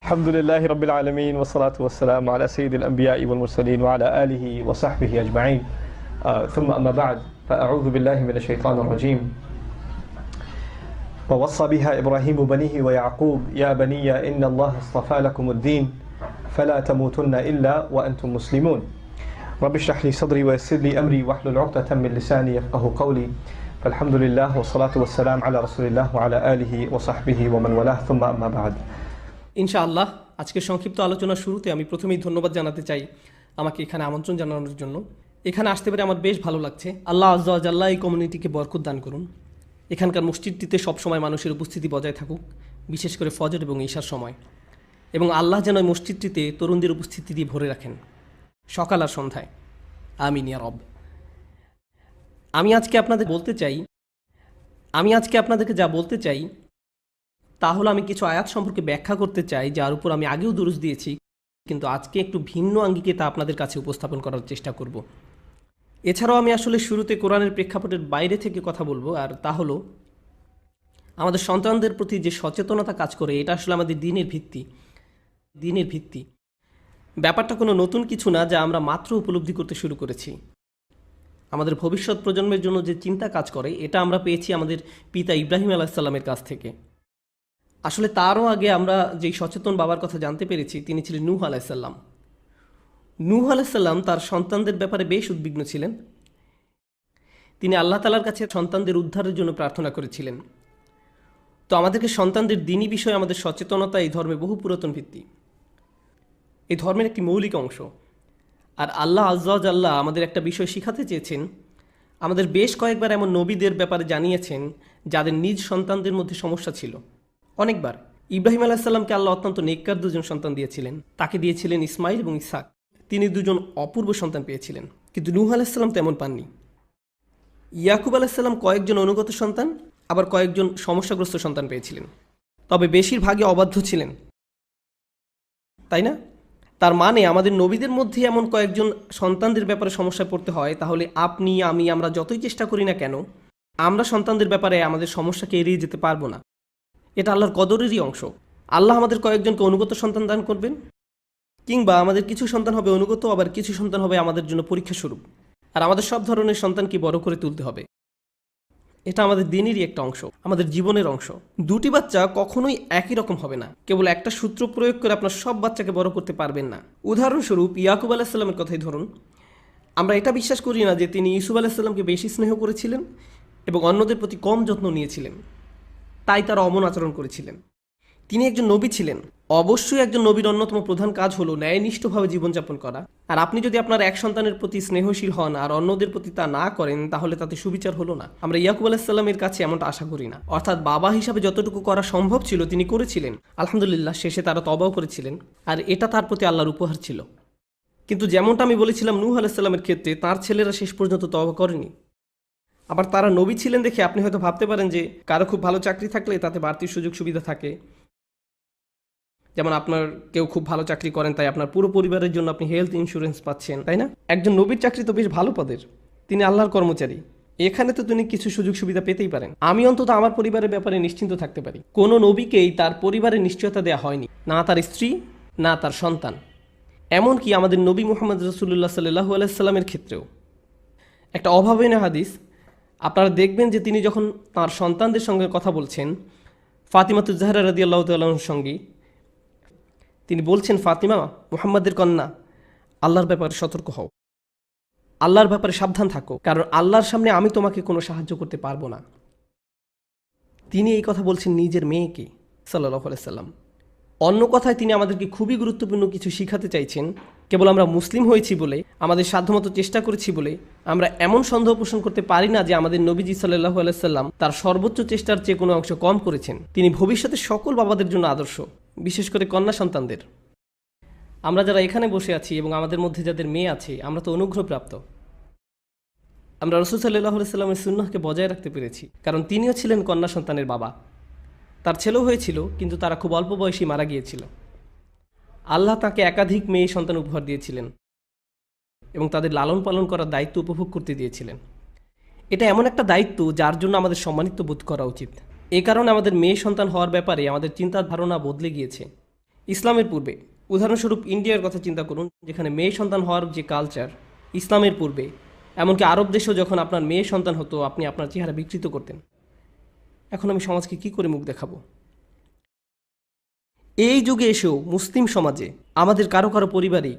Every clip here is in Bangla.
الحمد لله رب العالمين والصلاة والسلام على سيد الأنبياء والمرسلين وعلى آله وصحبه أجمعين ثم أما بعد فأعوذ بالله من الشيطان الرجيم ووصى بها إبراهيم بنيه ويعقوب يا بني إن الله اصطفى لكم الدين فلا تموتن إلا وأنتم مسلمون رب اشرح لي صدري ويسر لي أمري واحلل عقدة من لساني يفقه قولي فالحمد لله والصلاة والسلام على رسول الله وعلى آله وصحبه ومن والاه ثم أما بعد ইনশাআল্লাহ আজকে সংক্ষিপ্ত আলোচনার শুরুতে আমি প্রথমেই ধন্যবাদ জানাতে চাই আমাকে এখানে আমন্ত্রণ জানানোর জন্য। এখানে আসতে পেরে আমার বেশ ভালো লাগছে। আল্লাহ আজ্জা ওয়া জাল্লা এই কমিউনিটিকে বরকত দান করুন। এখানকার মসজিদটিতে সবসময় মানুষের উপস্থিতি বজায় থাকুক, বিশেষ করে ফজর এবং ঈশার সময়, এবং আল্লাহ যেন এই মসজিদটিতে তরুণদের উপস্থিতি দিয়ে ভরে রাখেন সকাল আর সন্ধ্যায়। আমিন ইয়া রব। আমি আজকে আপনাদেরকে যা বলতে চাই তা হলো আমি কিছু আয়াত সম্পর্কে ব্যাখ্যা করতে চাই, যার উপর আমি আগেও দুরূস দিয়েছি, কিন্তু আজকে একটু ভিন্ন আঙ্গিকে তা আপনাদের কাছে উপস্থাপন করার চেষ্টা করব। এছাড়াও আমি আসলে শুরুতে কোরআনের প্রেক্ষাপটের বাইরে থেকে কথা বলবো, আর তা হলো আমাদের সন্তানদের প্রতি যে সচেতনতা কাজ করে, এটা আসলে আমাদের দিনের ভিত্তি। ব্যাপারটা কোনো নতুন কিছু না, যা আমরা মাত্র উপলব্ধি করতে শুরু করেছি। আমাদের ভবিষ্যৎ প্রজন্মের জন্য যে চিন্তা কাজ করে, এটা আমরা পেয়েছি আমাদের পিতা ইব্রাহিম আলাইহিস সালামের কাছ থেকে। আসলে তারও আগে আমরা যেই সচেতন বাবার কথা জানতে পেরেছি, তিনি ছিলেন নূহ আলাইহিস সালাম। নূহ আলাইহিস সালাম তার সন্তানদের ব্যাপারে বেশ উদ্বিগ্ন ছিলেন। তিনি আল্লাহ তাআলার কাছে সন্তানদের উদ্ধারের জন্য প্রার্থনা করেছিলেন। তো আমাদেরকে সন্তানদের দ্বীনি বিষয়ে আমাদের সচেতনতা এই ধর্মে বহু পুরাতন ভিত্তি, এই ধর্মের একটি মৌলিক অংশ। আর আল্লাহ আজ্জা ওয়া জাল্লা আমাদের একটা বিষয় শিখাতে চেয়েছেন। আমাদের বেশ কয়েকবার এমন নবীদের ব্যাপারে জানিয়েছেন যাদের নিজ সন্তানদের মধ্যে সমস্যা ছিল। অনেকবার ইব্রাহিম আলাইহিস সালামকে আল্লাহ অত্যন্ত নেককার দুজন সন্তান দিয়েছিলেন। তাকে দিয়েছিলেন ইসমাইল এবং ইসহাক। তিনি দুজন অপূর্ব সন্তান পেয়েছিলেন, কিন্তু নূহ আলাইহিস সালাম তেমন পাননি। ইয়াকুব আলাইহিস সালাম কয়েকজন অনুগত সন্তান, আবার কয়েকজন সমস্যাগ্রস্ত সন্তান পেয়েছিলেন, তবে বেশিরভাগই অবাধ্য ছিলেন, তাই না? তার মানে আমাদের নবীদের মধ্যে এমন কয়েকজন সন্তানদের ব্যাপারে সমস্যায় পড়তে হয়, তাহলে আপনি আমরা যতই চেষ্টা করি না কেন, আমরা সন্তানদের ব্যাপারে আমাদের সমস্যাকে এড়িয়ে যেতে পারবো না। এটা আল্লাহর কদরেরই অংশ। আল্লাহ আমাদের কয়েকজনকে অনুগত সন্তান দান করবেন, কিংবা আমাদের কিছু সন্তান হবে অনুগত, আবার কিছু সন্তান হবে আমাদের জন্য পরীক্ষা স্বরূপ। আর আমাদের সব ধরনের সন্তানকে বড় করে তুলতে হবে। এটা আমাদের দিনেরই একটা অংশ, আমাদের জীবনের অংশ। দুটি বাচ্চা কখনোই একই রকম হবে না। কেবল একটা সূত্র প্রয়োগ করে আপনার সব বাচ্চাকে বড় করতে পারবেন না। উদাহরণস্বরূপ ইয়াকুব আলাইহিস সালামের কথাই ধরুন। আমরা এটা বিশ্বাস করি না যে তিনি ইউসুফ আলাইহিস সালামকে বেশি স্নেহ করেছিলেন এবং অন্যদের প্রতি কম যত্ন নিয়েছিলেন, তাই তারা অমন আচরণ করেছিলেন। তিনি একজন নবী ছিলেন। অবশ্যই একজন নবীর অন্যতম প্রধান কাজ হলো ন্যায়নিষ্ঠভাবে জীবনযাপন করা। আর আপনি যদি আপনার এক সন্তানের প্রতি স্নেহশীল হন আর অন্যদের প্রতি তা না করেন, তাহলে তাতে সুবিচার হলো না। আমরা ইয়াকুব আলাইহিস সালামের কাছে এমনটা আশা করি না। অর্থাৎ বাবা হিসাবে যতটুকু করা সম্ভব ছিল তিনি করেছিলেন। আলহামদুলিল্লাহ, শেষে তারা তওবাও করেছিলেন, আর এটা তার প্রতি আল্লাহর উপহার ছিল। কিন্তু যেমনটা আমি বলেছিলাম, নূহ আলাইহিস সালামের ক্ষেত্রে তার ছেলেরা শেষ পর্যন্ত তওবা করেনি। আবার তারা নবী ছিলেন দেখে আপনি হয়তো ভাবতে পারেন যে কারো খুব ভালো চাকরি থাকলে তাতে বাড়তি সুযোগ সুবিধা থাকে। যেমন আপনার কেউ খুব ভালো চাকরি করেন, তাই আপনার পুরো পরিবারের জন্য আপনি হেলথ ইন্স্যুরেন্স পাচ্ছেন, তাই না? একজন নবীর চাকরি তো বেশ ভালো পদের, তিনি আল্লাহর কর্মচারী। এখানে তো তিনি কিছু সুযোগ সুবিধা পেতেই পারেন। আমি অন্তত আমার পরিবারের ব্যাপারে নিশ্চিন্ত থাকতে পারি। কোনো নবীকেই তার পরিবারের নিশ্চয়তা দেওয়া হয়নি, না তার স্ত্রী, না তার সন্তান। এমনকি আমাদের নবী মুহাম্মদ রাসূলুল্লাহ সাল্লাল্লাহু আলাইহি সাল্লামের ক্ষেত্রেও একটা অভাবনীয় হাদিস আপনারা দেখবেন যে তিনি যখন তার সন্তানদের সঙ্গে কথা বলছেন, ফাতিমাতুজ জাহরা রাদিয়াল্লাহু তাআলার সঙ্গে, তিনি বলছেন, ফাতিমা, মুহাম্মাদের কন্যা, আল্লাহর ব্যাপারে সতর্ক হও, আল্লাহর ব্যাপারে সাবধান থাকো, কারণ আল্লাহর সামনে আমি তোমাকে কোনো সাহায্য করতে পারবো না। তিনি এই কথা বলছেন নিজের মেয়েকে সাল্লাল্লাহু আলাইহি সাল্লাম। অন্য কথায় তিনি আমাদেরকে খুবই গুরুত্বপূর্ণ কিছু শিখাতে চাইছেন। কেবল আমরা মুসলিম হয়েছি বলে, আমাদের সাধ্যমতো চেষ্টা করেছি বলে আমরা এমন সন্দেহ পোষণ করতে পারি না যে আমাদের নবীজি সাল্লাল্লাহু আলাইহি সাল্লাম তার সর্বোচ্চ চেষ্টার চেয়ে কোনো অংশ কম করেছেন। তিনি ভবিষ্যতে সকল বাবাদের জন্য আদর্শ, বিশেষ করে কন্যা সন্তানদের। আমরা যারা এখানে বসে আছি এবং আমাদের মধ্যে যাদের মেয়ে আছে, আমরা তো অনুগ্রহপ্রাপ্ত। আমরা রাসূল সাল্লাল্লাহু আলাইহি সাল্লামের সুন্নাহকে বজায় রাখতে পেরেছি, কারণ তিনিও ছিলেন কন্যা সন্তানের বাবা। তার ছেলেও হয়েছিল, কিন্তু তারা খুব অল্প বয়সী মারা গিয়েছিল। আল্লাহ তাকে একাধিক মেয়ে সন্তান উপহার দিয়েছিলেন এবং তাদের লালন পালন করার দায়িত্ব উপভোগ করতে দিয়েছিলেন। এটা এমন একটা দায়িত্ব যার জন্য আমাদের সম্মানিত বোধ করা উচিত। এ কারণে আমাদের মেয়ে সন্তান হওয়ার ব্যাপারে আমাদের চিন্তা ধারণা বদলে গিয়েছে ইসলামের পূর্বে, উদাহরণস্বরূপ ইন্ডিয়ার কথা চিন্তা করুন, যেখানে মেয়ে সন্তান হওয়ার যে কালচার ইসলামের পূর্বে, এমনকি আরব দেশেও যখন আপনার মেয়ে সন্তান হতো আপনি আপনার চেহারা বিকৃত করতেন। এখন আমি সমাজকে কি করে মুখ দেখাবো? এই যুগে এসেও মুসলিম সমাজে আমাদের কারো কারো পরিবারেই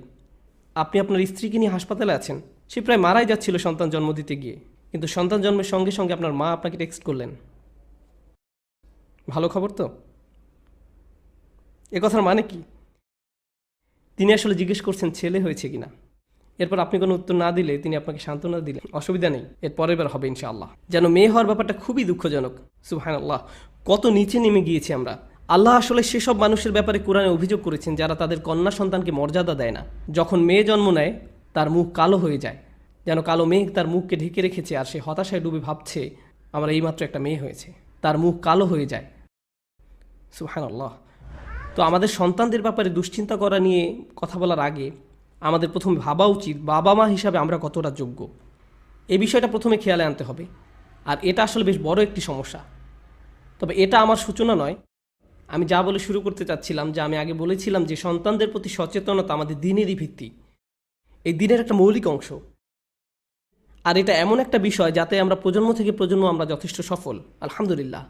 আপনি আপনার স্ত্রীকে নিয়ে হাসপাতালে আছেন, সে প্রায় মারাই যাচ্ছিল সন্তান জন্ম দিতে গিয়ে, কিন্তু সন্তান জন্মের সঙ্গে সঙ্গে আপনার মা আপনাকে টেক্সট করলেন। ভালো খবর তো? এ কথার মানে কি? তিনি আসলে জিজ্ঞেস করছেন ছেলে হয়েছে কিনা। এরপর আপনি কোনো উত্তর না দিলে তিনি আপনাকে সান্ত্বনা দিলেন, অসুবিধা নেই, এর পরের বার হবে ইনশাআল্লাহ। যেন মেয়ে হওয়ার ব্যাপারটা খুবই দুঃখজনক। সুবহানাল্লাহ, কত নিচে নেমে গিয়েছি আমরা। আল্লাহ আসলে সেসব মানুষের ব্যাপারে কোরআনে অভিযোগ করেছেন যারা তাদের কন্যা সন্তানকে মর্যাদা দেয় না। যখন মেয়ে জন্ম নেয় তার মুখ কালো হয়ে যায়, যেন কালো মেঘ তার মুখকে ঢেকে রেখেছে, আর সে হতাশায় ডুবে ভাবছে আমার এইমাত্র একটা মেয়ে হয়েছে। তার মুখ কালো হয়ে যায়। সুবহানাল্লাহ। তো আমাদের সন্তানদের ব্যাপারে দুশ্চিন্তা করা নিয়ে কথা বলার আগে আমাদের প্রথমে ভাবা উচিত বাবা মা হিসাবে আমরা কতটা যোগ্য। এই বিষয়টা প্রথমে খেয়ালে আনতে হবে। আর এটা আসলে বেশ বড় একটি সমস্যা। তবে এটা আমার সূচনা নয়। আমি যা বলে শুরু করতে চাচ্ছিলাম, যে আমি আগে বলেছিলাম যে সন্তানদের প্রতি সচেতনতা আমাদের দিনেরই ভিত্তি, এই দিনের একটা মৌলিক অংশ। আর এটা এমন একটা বিষয় যাতে আমরা প্রজন্ম থেকে প্রজন্ম আমরা যথেষ্ট সফল, আলহামদুলিল্লাহ।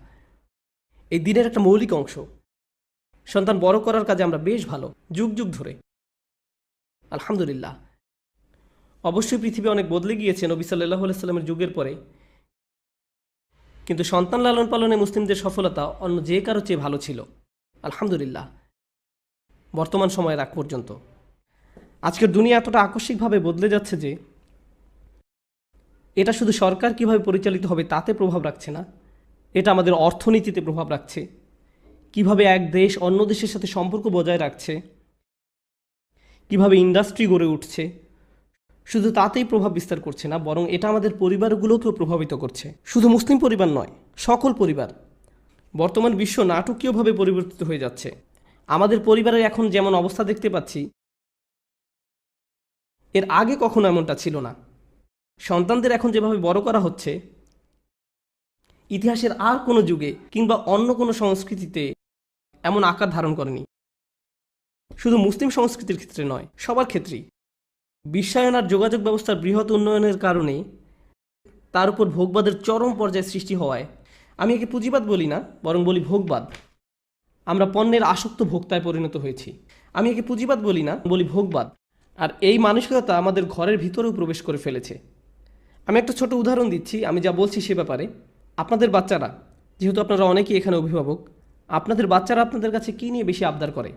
এই দিনের একটা মৌলিক অংশ। সন্তান বড় করার কাজে আমরা বেশ ভালো, যুগ যুগ ধরে, আলহামদুলিল্লাহ। অবশ্যই পৃথিবী অনেক বদলে গিয়েছে নবী সাল্লাল্লাহু আলাইহি সাল্লামের যুগের পরে, কিন্তু সন্তান লালন পালনে মুসলিমদের সফলতা অন্য যে কারো চেয়ে ভালো ছিল, আলহামদুলিল্লাহ, বর্তমান সময়ের আগ পর্যন্ত। আজকের দুনিয়া এতটা আকস্মিকভাবে বদলে যাচ্ছে যে এটা শুধু সরকার কিভাবে পরিচালিত হবে তাতে প্রভাব রাখছে না, এটা আমাদের অর্থনীতিতে প্রভাব রাখছে। কিভাবে এক দেশ অন্য দেশের সাথে সম্পর্ক বজায় রাখছে, কিভাবে ইন্ডাস্ট্রি গড়ে উঠছে, শুধু তাতেই প্রভাব বিস্তার করছে না, বরং এটা আমাদের পরিবারগুলোকেও প্রভাবিত করছে। শুধু মুসলিম পরিবার নয়, সকল পরিবার। বর্তমান বিশ্ব নাটকীয়ভাবে পরিবর্তিত হয়ে যাচ্ছে। আমাদের পরিবারের এখন যেমন অবস্থা দেখতে পাচ্ছি, এর আগে কখনো এমনটা ছিল না। সন্তানদের এখন যেভাবে বড় করা হচ্ছে, ইতিহাসের আর কোনো যুগে কিংবা অন্য কোনো সংস্কৃতিতে এমন আকার ধারণ করেনি। শুধু মুসলিম সংস্কৃতির ক্ষেত্রে নয়, সবার ক্ষেত্রেই। বিশ্বায়ন আর যোগাযোগ ব্যবস্থার বৃহৎ উন্নয়নের কারণে তার উপর ভোগবাদের চরম পর্যায়ে সৃষ্টি হওয়ায়, আমি একে পুঁজিবাদ বলি না, বরং বলি ভোগবাদ। আমরা পণ্যের আসক্ত ভোক্তায় পরিণত হয়েছি। আমি একে পুঁজিবাদ বলি না, বলি ভোগবাদ। আর এই মানসিকতা আমাদের ঘরের ভিতরেও প্রবেশ করে ফেলেছে। আমি একটা ছোট উদাহরণ দিচ্ছি আমি যা বলছি সে ব্যাপারে। আপনাদের বাচ্চারা, যেহেতু আপনারা অনেকেই এখানে অভিভাবক, আপনাদের বাচ্চারা আপনাদের কাছে কী নিয়ে বেশি আবদার করে?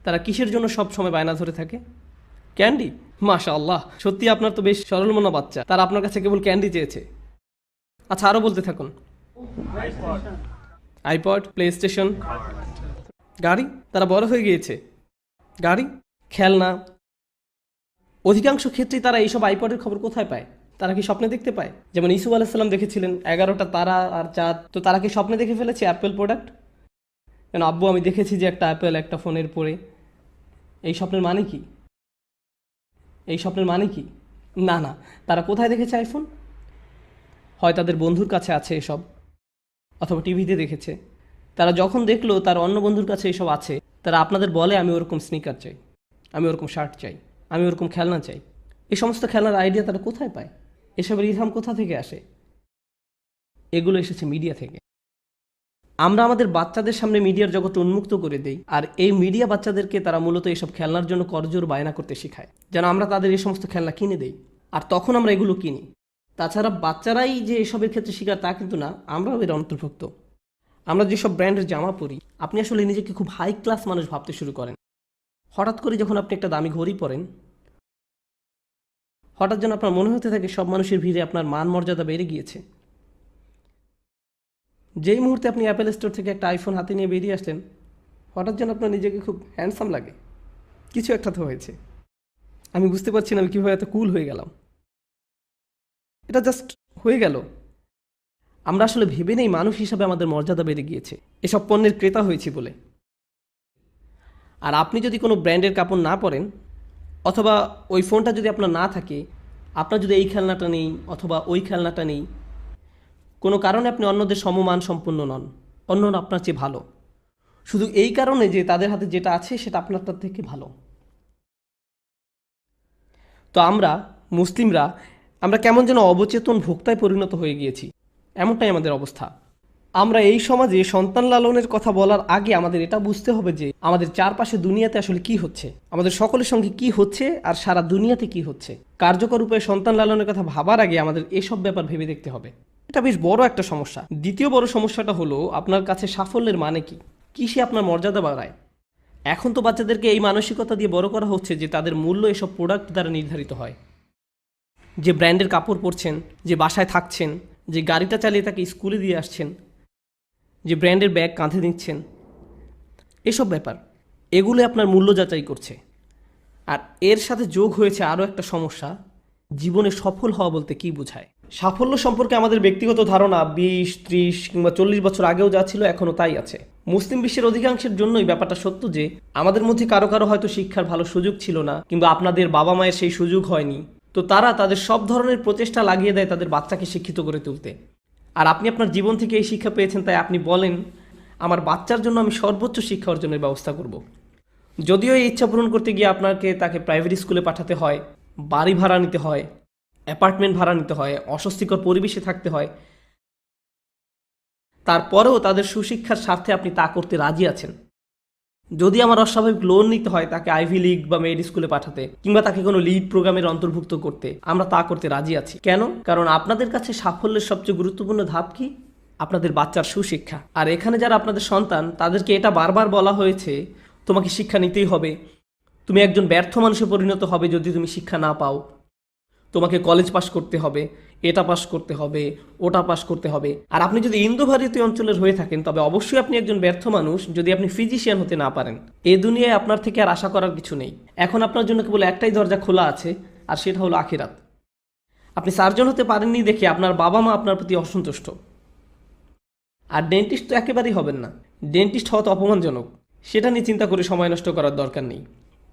তারা কিসের জন্য সব সময় বায়না ধরে থাকে? ক্যান্ডি। মাশাআল্লাহ, সত্যি আপনার তো বেশ সরল মনা বাচ্চা, তারা আপনার কাছে কেবল ক্যান্ডি চেয়েছে। আচ্ছা, আরও বলতে থাকুন। আইপড, প্লে স্টেশন, গাড়ি। তারা বড় হয়ে গিয়েছে, গাড়ি, খেলনা। অধিকাংশ ক্ষেত্রেই তারা এইসব আইপডের খবর কোথায় পায়? তারা কি স্বপ্নে দেখতে পায়? যেমন ইসুফ আলাইসাল্লাম দেখেছিলেন 11টা তারা আর চাঁদ, তো তারা কি স্বপ্নে দেখে ফেলেছে অ্যাপেল প্রোডাক্ট? কেন আব্বু, আমি দেখেছি যে একটা অ্যাপেল একটা ফোনের পরে। এই স্বপ্নের মানে কি? এই স্বপ্নের মানে কি? না না, তারা কোথায় দেখেছে আইফোন? হয় তাদের বন্ধুর কাছে আছে এসব, অথবা টিভিতে দেখেছে। তারা যখন দেখলো তার অন্য বন্ধুর কাছে এসব আছে, তারা আপনাদের বলে আমি ওরকম স্নিকার চাই, আমি ওরকম শার্ট চাই, আমি ওরকম খেলনা চাই। এই সমস্ত খেলনার আইডিয়া তারা কোথায় পায়? এসবের ইলহাম কোথা থেকে আসে? এগুলো এসেছে মিডিয়া থেকে। আমরা আমাদের বাচ্চাদের সামনে মিডিয়ার জগৎ উন্মুক্ত করে দেই, আর এই মিডিয়া বাচ্চাদেরকে তারা মূলত এসব খেলনার জন্য করজোর বায়না করতে শেখায়, যেন আমরা তাদের এই সমস্ত খেলনা কিনে দেই। আর তখন আমরা এগুলো কিনি। তাছাড়া বাচ্চারাই যে এসবের ক্ষেত্রে শিকার তা কিন্তু না, আমরাও এর অন্তর্ভুক্ত। আমরা যেসব ব্র্যান্ডের জামা পরি, আপনি আসলে নিজেকে খুব হাই ক্লাস মানুষ ভাবতে শুরু করেন। হঠাৎ করে যখন আপনি একটা দামি ঘড়ি পরেন, হঠাৎ যেন আপনার মনে হতে থাকে সব মানুষের ভিড়ে আপনার মান মর্যাদা বেড়ে গিয়েছে। যেই মুহূর্তে আপনি অ্যাপেল স্টোর থেকে একটা আইফোন হাতে নিয়ে বেরিয়ে আসলেন, হঠাৎ যেন আপনার নিজেকে খুব হ্যান্ডসাম লাগে। কিছু একটা তো হয়েছে। আমি বুঝতে পারছি না আমি কীভাবে এত কুল হয়ে গেলাম। এটা জাস্ট হয়ে গেল। আমরা আসলে ভেবে নেই মানুষ হিসাবে আমাদের মর্যাদা বেড়ে গিয়েছে এসব পণ্যের ক্রেতা হয়েছি বলে। আর আপনি যদি কোনো ব্র্যান্ডের কাপড় না পরেন, অথবা ওই ফোনটা যদি আপনার না থাকে, আপনার যদি এই খেলনাটা নেই অথবা ওই খেলনাটা নেই, কোনো কারণে আপনি অন্যদের সমমান সম্পন্ন নন, অন্যরা আপনার চেয়ে ভালো, শুধু এই কারণে যে তাদের হাতে যেটা আছে সেটা আপনারটার থেকে ভালো। তো আমরা মুসলিমরা আমরা কেমন যেন অবচেতন ভোক্তায় পরিণত হয়ে গিয়েছি, এমনটাই আমাদের অবস্থা। আমরা এই সমাজে সন্তান লালনের কথা বলার আগে আমাদের এটা বুঝতে হবে যে আমাদের চারপাশে দুনিয়াতে আসলে কি হচ্ছে, আমাদের সকলের সঙ্গে কি হচ্ছে আর সারা দুনিয়াতে কি হচ্ছে। কার্যকর উপায়ে সন্তান লালনের কথা ভাবার আগে আমাদের এসব ব্যাপার ভেবে দেখতে হবে। এটা বেশ বড় একটা সমস্যা। দ্বিতীয় বড় সমস্যাটা হলো আপনার কাছে সাফল্যের মানে কি, কিসে আপনার মর্যাদা বাড়ায়। এখন তো বাচ্চাদেরকে এই মানসিকতা দিয়ে বড় করা হচ্ছে যে তাদের মূল্য এসব প্রোডাক্ট দ্বারা নির্ধারিত হয়। যে ব্র্যান্ডের কাপড় পরছেন, যে বাসায় থাকছেন, যে গাড়িটা চালিয়ে তাকে স্কুলে দিয়ে আসছেন, যে ব্র্যান্ডের ব্যাগ কাঁধে নিচ্ছেন, এসব ব্যাপার এগুলো আপনার মূল্য যাচাই করছে। আর এর সাথে যোগ হয়েছে আরও একটা সমস্যা, জীবনে সফল হওয়া বলতে কি বোঝায়। সাফল্য সম্পর্কে আমাদের ব্যক্তিগত ধারণা 20, 30 কিংবা 40 বছর আগেও যা ছিল এখনও তাই আছে। মুসলিম বিশ্বের অধিকাংশের জন্যই ব্যাপারটা সত্য যে আমাদের মধ্যে কারো কারো হয়তো শিক্ষার ভালো সুযোগ ছিল না, কিংবা আপনাদের বাবা মায়ের সেই সুযোগ হয়নি, তো তারা তাদের সব ধরনের প্রচেষ্টা লাগিয়ে দেয় তাদের বাচ্চাকে শিক্ষিত করে তুলতে। আর আপনি আপনার জীবন থেকে এই শিক্ষা পেয়েছেন, তাই আপনি বলেন আমার বাচ্চার জন্য আমি সর্বোচ্চ শিক্ষা অর্জনের ব্যবস্থা করব। যদিও এই ইচ্ছা পূরণ করতে গিয়ে আপনাকে তাকে প্রাইভেট স্কুলে পাঠাতে হয়, বাড়ি ভাড়া নিতে হয়, অ্যাপার্টমেন্ট ভাড়া নিতে হয়, অস্বস্তিকর পরিবেশে থাকতে হয়, তারপরেও তাদের সুশিক্ষার স্বার্থে আপনি তা করতে রাজি আছেন। যদি আমার অস্বাভাবিক লোন নিতে হয় তাকে আইভি লিগ বা মেড স্কুলে পাঠাতে, কিংবা তাকে কোনো লিড প্রোগ্রামের অন্তর্ভুক্ত করতে, আমরা তা করতে রাজি আছি। কেন? কারণ আপনাদের কাছে সাফল্যের সবচেয়ে গুরুত্বপূর্ণ ধাপ কি? আপনাদের বাচ্চার সুশিক্ষা। আর এখানে যারা আপনাদের সন্তান তাদেরকে এটা বারবার বলা হয়েছে তোমাকে শিক্ষা নিতেই হবে, তুমি একজন ব্যর্থ মানুষে পরিণত হবে যদি তুমি শিক্ষা না পাও, তোমাকে কলেজ পাস করতে হবে, এটা পাস করতে হবে, ওটা পাস করতে হবে। আর আপনি যদি ইন্দো ভারতীয় অঞ্চলের হয়ে থাকেন তবে অবশ্যই আপনি একজন ব্যর্থ মানুষ যদি আপনি ফিজিশিয়ান হতে না পারেন। এ দুনিয়ায় আপনার থেকে আর আশা করার কিছু নেই। এখন আপনার জন্য কেবল একটাই দরজা খোলা আছে, আর সেটা হলো আখিরাত। আপনি সার্জন হতে পারেননি দেখে আপনার বাবা মা আপনার প্রতি অসন্তুষ্ট। আর ডেন্টিস্ট তো একেবারেই হবেন না। ডেন্টিস্ট হওয়া তো অপমানজনক, সেটা নিয়ে চিন্তা করে সময় নষ্ট করার দরকার নেই।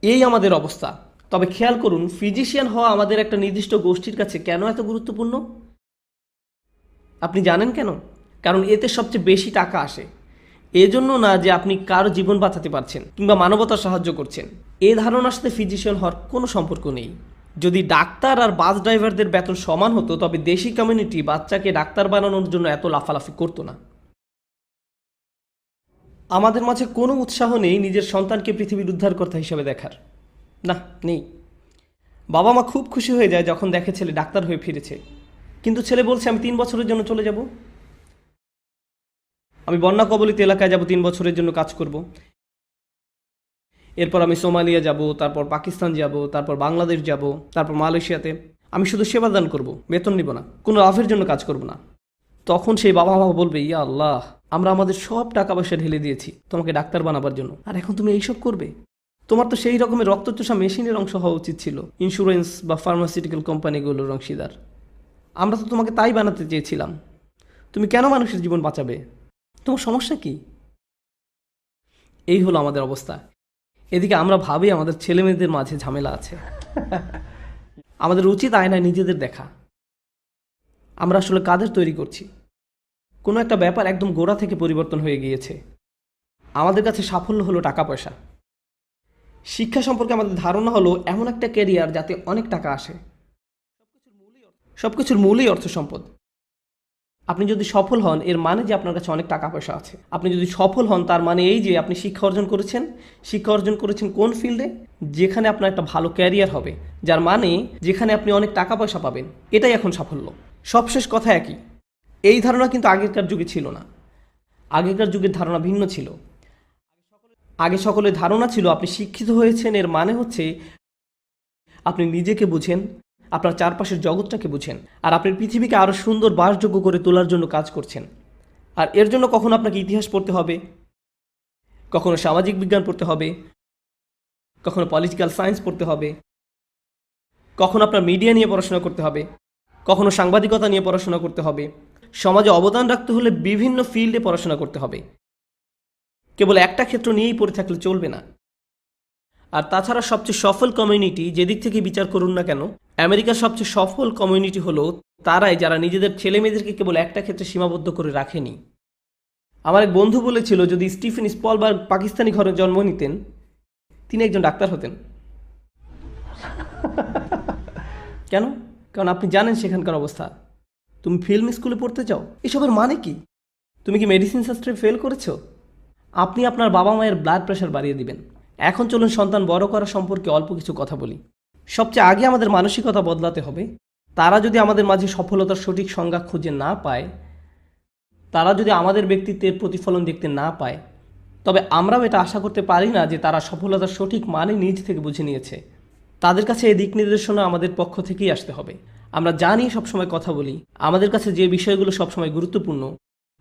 এই আমাদের অবস্থা। তবে খেয়াল করুন, ফিজিশিয়ান হওয়া আমাদের একটা নির্দিষ্ট গোষ্ঠীর কাছে কেন এত গুরুত্বপূর্ণ আপনি জানেন কেন? কারণ এতে সবচেয়ে বেশি টাকা আসে। এজন্য না যে আপনি কারো জীবন বাঁচাতে পারছেন কিংবা মানবতার সাহায্য করছেন। এ ধারণার সাথে ফিজিশিয়ান হওয়ার কোনো সম্পর্ক নেই। যদি ডাক্তার আর বাস ড্রাইভারদের বেতন সমান হতো তবে দেশি কমিউনিটি বাচ্চাকে ডাক্তার বানানোর জন্য এত লাফালাফি করতো না। আমাদের মাঝে কোনো উৎসাহ নেই নিজের সন্তানকে পৃথিবীর উদ্ধারকর্তা হিসেবে দেখার। না, নেই। বাবা মা খুব খুশি হয়ে যায় যখন দেখে ছেলে ডাক্তার হয়ে ফিরেছে, কিন্তু ছেলে বলছে আমি 3 বছরের জন্য চলে যাব, আমি বন্যা কবলিত এলাকায় যাব, 3 বছরের জন্য কাজ করব, এরপর আমি সোমালিয়া যাব, তারপর পাকিস্তান যাব, তারপর বাংলাদেশ যাব, তারপর মালয়েশিয়াতে। আমি শুধু সেবাদান করব, বেতন নিব না, কোনো লাভের জন্য কাজ করব না। তখন সেই বাবা মা বলবে, ইয়া আল্লাহ, আমরা আমাদের সব টাকা পয়সা ঢেলে দিয়েছি তোমাকে ডাক্তার বানাবার জন্য, আর এখন তুমি এইসব করবে? তোমার তো সেই রকমের রক্তচোষা মেশিনের অংশ হওয়া উচিত ছিল, ইন্স্যুরেন্স বা ফার্মাসিউটিক্যাল কোম্পানিগুলোর অংশীদার। আমরা তো তোমাকে তাই বানাতে চেয়েছিলাম। তুমি কেন মানুষের জীবন বাঁচাবে? তোমার সমস্যা কি? এই হলো আমাদের অবস্থা। এদিকে আমরা ভাবি আমাদের ছেলে মেয়েদের মাঝে ঝামেলা আছে। আমাদের উচিত আয়নায় নিজেদের দেখা। আমরা আসলে কাদের তৈরি করছি? কোনো একটা ব্যাপার একদম গোড়া থেকে পরিবর্তন হয়ে গিয়েছে। আমাদের কাছে সাফল্য হলো টাকা পয়সা। শিক্ষা সম্পর্কে আমাদের ধারণা হলো এমন একটা ক্যারিয়ার যাতে অনেক টাকা আসে। সবকিছুর মূলই অর্থ সম্পদ। আপনি যদি সফল হন এর মানে যে আপনার কাছে অনেক টাকা পয়সা আছে। আপনি যদি সফল হন তার মানে এই যে আপনি শিক্ষা অর্জন করেছেন। শিক্ষা অর্জন করেছেন কোন ফিল্ডে? যেখানে আপনার একটা ভালো ক্যারিয়ার হবে, যার মানে যেখানে আপনি অনেক টাকা পয়সা পাবেন। এটাই এখন সাফল্য। সবশেষ কথা একই। এই ধারণা কিন্তু আগেকার যুগে ছিল না। আগেকার যুগের ধারণা ভিন্ন ছিল। আগে সকলের ধারণা ছিল আপনি শিক্ষিত হয়েছেন এর মানে হচ্ছে আপনি নিজেকে বুঝেন, আপনার চারপাশের জগৎটাকে বুঝেন, আর আপনি পৃথিবীকে আরও সুন্দর বাসযোগ্য করে তোলার জন্য কাজ করছেন। আর এর জন্য কখনো আপনাকে ইতিহাস পড়তে হবে, কখনো সামাজিক বিজ্ঞান পড়তে হবে, কখনো পলিটিক্যাল সায়েন্স পড়তে হবে, কখনো আপনার মিডিয়া নিয়ে পড়াশোনা করতে হবে, কখনো সাংবাদিকতা নিয়ে পড়াশোনা করতে হবে। সমাজে অবদান রাখতে হলে বিভিন্ন ফিল্ডে পড়াশোনা করতে হবে। কেবল একটা ক্ষেত্র নিয়েই পড়ে থাকলে চলবে না। আর তাছাড়া সবচেয়ে সফল কমিউনিটি যেদিক থেকে বিচার করুন না কেন, আমেরিকার সবচেয়ে সফল কমিউনিটি হলো তারাই যারা নিজেদের ছেলে মেয়েদেরকে কেবল একটা ক্ষেত্রে সীমাবদ্ধ করে রাখেনি। আমার এক বন্ধু বলেছিল যদি স্টিফেন স্পলবার্গ পাকিস্তানি ঘরে জন্ম নিতেন তিনি একজন ডাক্তার হতেন। কেন? কারণ আপনি জানেন সেখানকার অবস্থা। তুমি ফিল্ম স্কুলে পড়তে চাও, এসবের মানে কি? তুমি কি মেডিসিন শাস্ত্রে ফেল করেছো? আপনি আপনার বাবা মায়ের ব্লাড প্রেশার বাড়িয়ে দিবেন। এখন চলুন সন্তান বড় করা সম্পর্কে অল্প কিছু কথা বলি। সবচেয়ে আগে আমাদের মানসিকতা বদলাতে হবে। তারা যদি আমাদের মাঝে সফলতার সঠিক সংজ্ঞা খুঁজে না পায়, তারা যদি আমাদের ব্যক্তিত্বের প্রতিফলন দেখতে না পায়, তবে আমরাও এটা আশা করতে পারি না যে তারা সফলতার সঠিক মানে নিজ থেকে বুঝে নিয়েছে। তাদের কাছে এই দিক নির্দেশনা আমাদের পক্ষ থেকেই আসতে হবে। আমরা যা নিয়ে সবসময় কথা বলি, আমাদের কাছে যে বিষয়গুলো সবসময় গুরুত্বপূর্ণ,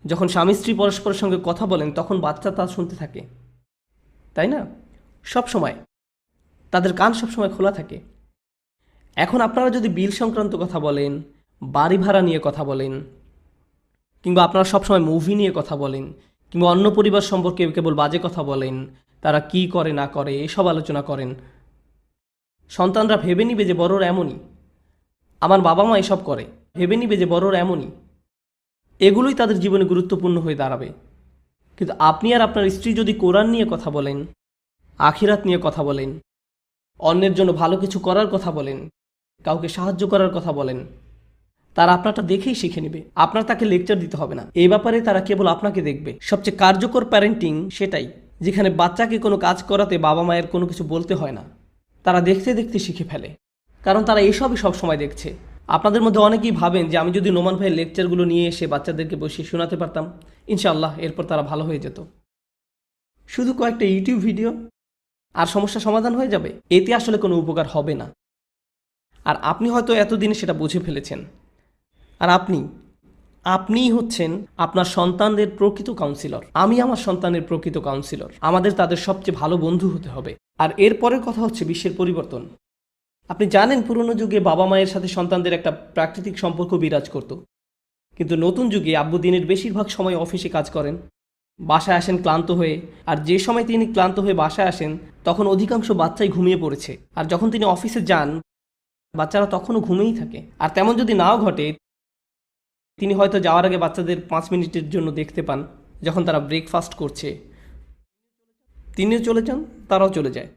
যখন স্বামী স্ত্রী পরস্পরের সঙ্গে কথা বলেন তখন বাচ্চা তা শুনতে থাকে, তাই না? সবসময় তাদের কান সবসময় খোলা থাকে। এখন আপনারা যদি বিল সংক্রান্ত কথা বলেন, বাড়ি ভাড়া নিয়ে কথা বলেন, কিংবা আপনারা সবসময় মুভি নিয়ে কথা বলেন, কিংবা অন্য পরিবার সম্পর্কে কেবল বাজে কথা বলেন, তারা কি করে না করে এসব আলোচনা করেন, সন্তানরা ভেবে নিবে যে বড়রা এমনই। আমার বাবা মা এসব করে, ভেবে নিবে যে বড়রা এমনই। এগুলোই তাদের জীবনে গুরুত্বপূর্ণ হয়ে দাঁড়াবে। কিন্তু আপনি আর আপনার স্ত্রী যদি কোরআন নিয়ে কথা বলেন, আখিরাত নিয়ে কথা বলেন, অন্যের জন্য ভালো কিছু করার কথা বলেন, কাউকে সাহায্য করার কথা বলেন, তারা আপনারটা দেখেই শিখে নেবে। আপনার তাকে লেকচার দিতে হবে না। এই ব্যাপারে তারা কেবল আপনাকে দেখবে। সবচেয়ে কার্যকর প্যারেন্টিং সেটাই, যেখানে বাচ্চাকে কোনো কাজ করাতে বাবা মায়ের কোনো কিছু বলতে হয় না। তারা দেখতে দেখতে শিখে ফেলে, কারণ তারা এসবই সবসময় দেখছে। আপনাদের মধ্যে অনেকেই ভাবেন যে আমি যদি নোমান ভাইয়ের লেকচারগুলো নিয়ে এসে বাচ্চাদেরকে বসিয়ে শোনাতে পারতাম, ইনশাআল্লাহ এরপর তারা ভালো হয়ে যেত। শুধু কয়েকটা ইউটিউব ভিডিও আর সমস্যা সমাধান হয়ে যাবে, এতে আসলে কোনো উপকার হবে না। আর আপনি হয়তো এতদিনে সেটা বুঝে ফেলেছেন। আর আপনিই হচ্ছেন আপনার সন্তানদের প্রকৃত কাউন্সিলর। আমি আমার সন্তানের প্রকৃত কাউন্সিলর। আমাদের তাদের সবচেয়ে ভালো বন্ধু হতে হবে। আর এরপরের কথা হচ্ছে বিশ্বের পরিবর্তন। আপনি জানেন পুরনো যুগে বাবা মায়ের সাথে সন্তানদের একটা প্রাকৃতিক সম্পর্ক বিরাজ করত, কিন্তু নতুন যুগে আব্বু দিনের বেশিরভাগ সময় অফিসে কাজ করেন, বাসায় আসেন ক্লান্ত হয়ে। আর যে সময় তিনি ক্লান্ত হয়ে বাসায় আসেন তখন অধিকাংশ বাচ্চাই ঘুমিয়ে পড়েছে। আর যখন তিনি অফিসে যান বাচ্চারা তখনও ঘুমিয়েই থাকে। আর তেমন যদি নাও ঘটে, তিনি হয়তো যাওয়ার আগে বাচ্চাদের 5 মিনিটের জন্য দেখতে পান, যখন তারা ব্রেকফাস্ট করছে। তিনিও চলে যান, তারাও চলে যায়।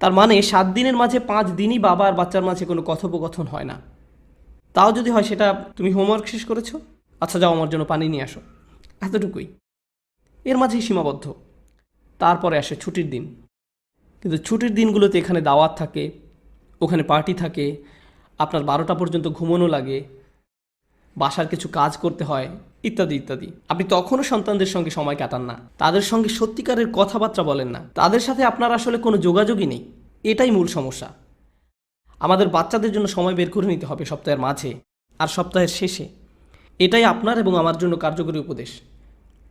তার মানে 7 দিনের মাঝে 5 দিনই বাবা আর বাচ্চার মাঝে কোনো কথোপকথন হয় না। তাও যদি হয় সেটা তুমি হোমওয়ার্ক শেষ করেছো, আচ্ছা যাও আমার জন্য পানি নিয়ে আসো, এতটুকুই। এর মাঝেই সীমাবদ্ধ। তারপরে আসে ছুটির দিন। কিন্তু ছুটির দিনগুলোতে এখানে দাওয়াত থাকে, ওখানে পার্টি থাকে, আপনার 12টা পর্যন্ত ঘুমানো লাগে, বাসার কিছু কাজ করতে হয়, ইত্যাদি ইত্যাদি। আপনি তখনও সন্তানদের সঙ্গে সময় কাটান না, তাদের সঙ্গে সত্যিকারের কথাবার্তা বলেন না, তাদের সাথে আপনার আসলে কোনো যোগাযোগই নেই। এটাই মূল সমস্যা। আমাদের বাচ্চাদের জন্য সময় বের করে নিতে হবে সপ্তাহের মাঝে আর সপ্তাহের শেষে। এটাই আপনার এবং আমার জন্য কার্যকরী উপদেশ।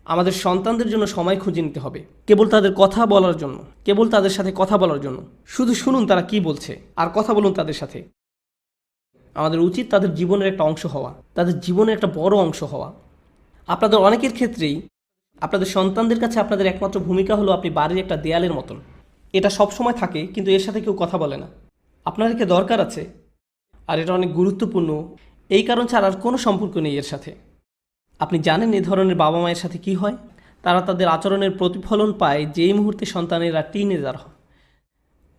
আমাদের সন্তানদের জন্য সময় খুঁজে নিতে হবে, কেবল তাদের কথা বলার জন্য, কেবল তাদের সাথে কথা বলার জন্য। শুধু শুনুন তারা কি বলছে আর কথা বলুন তাদের সাথে। আমাদের উচিত তাদের জীবনের একটা অংশ হওয়া, তাদের জীবনের একটা বড় অংশ হওয়া। আপনাদের অনেকের ক্ষেত্রেই আপনাদের সন্তানদের কাছে আপনাদের একমাত্র ভূমিকা হলো আপনি বাড়ির একটা দেয়ালের মতন। এটা সব সময় থাকে, কিন্তু এর সাথে কেউ কথা বলে না। আপনার একে দরকার আছে, আর এটা অনেক গুরুত্বপূর্ণ। এই কারণ ছাড়া আর কোনো সম্পর্ক নেই এর সাথে। আপনি জানেন এ ধরনের বাবা মায়ের সাথে কি হয়? তারা তাদের আচরণের প্রতিফলন পায় যেই মুহূর্তে সন্তানেরা টিনেজার হয়,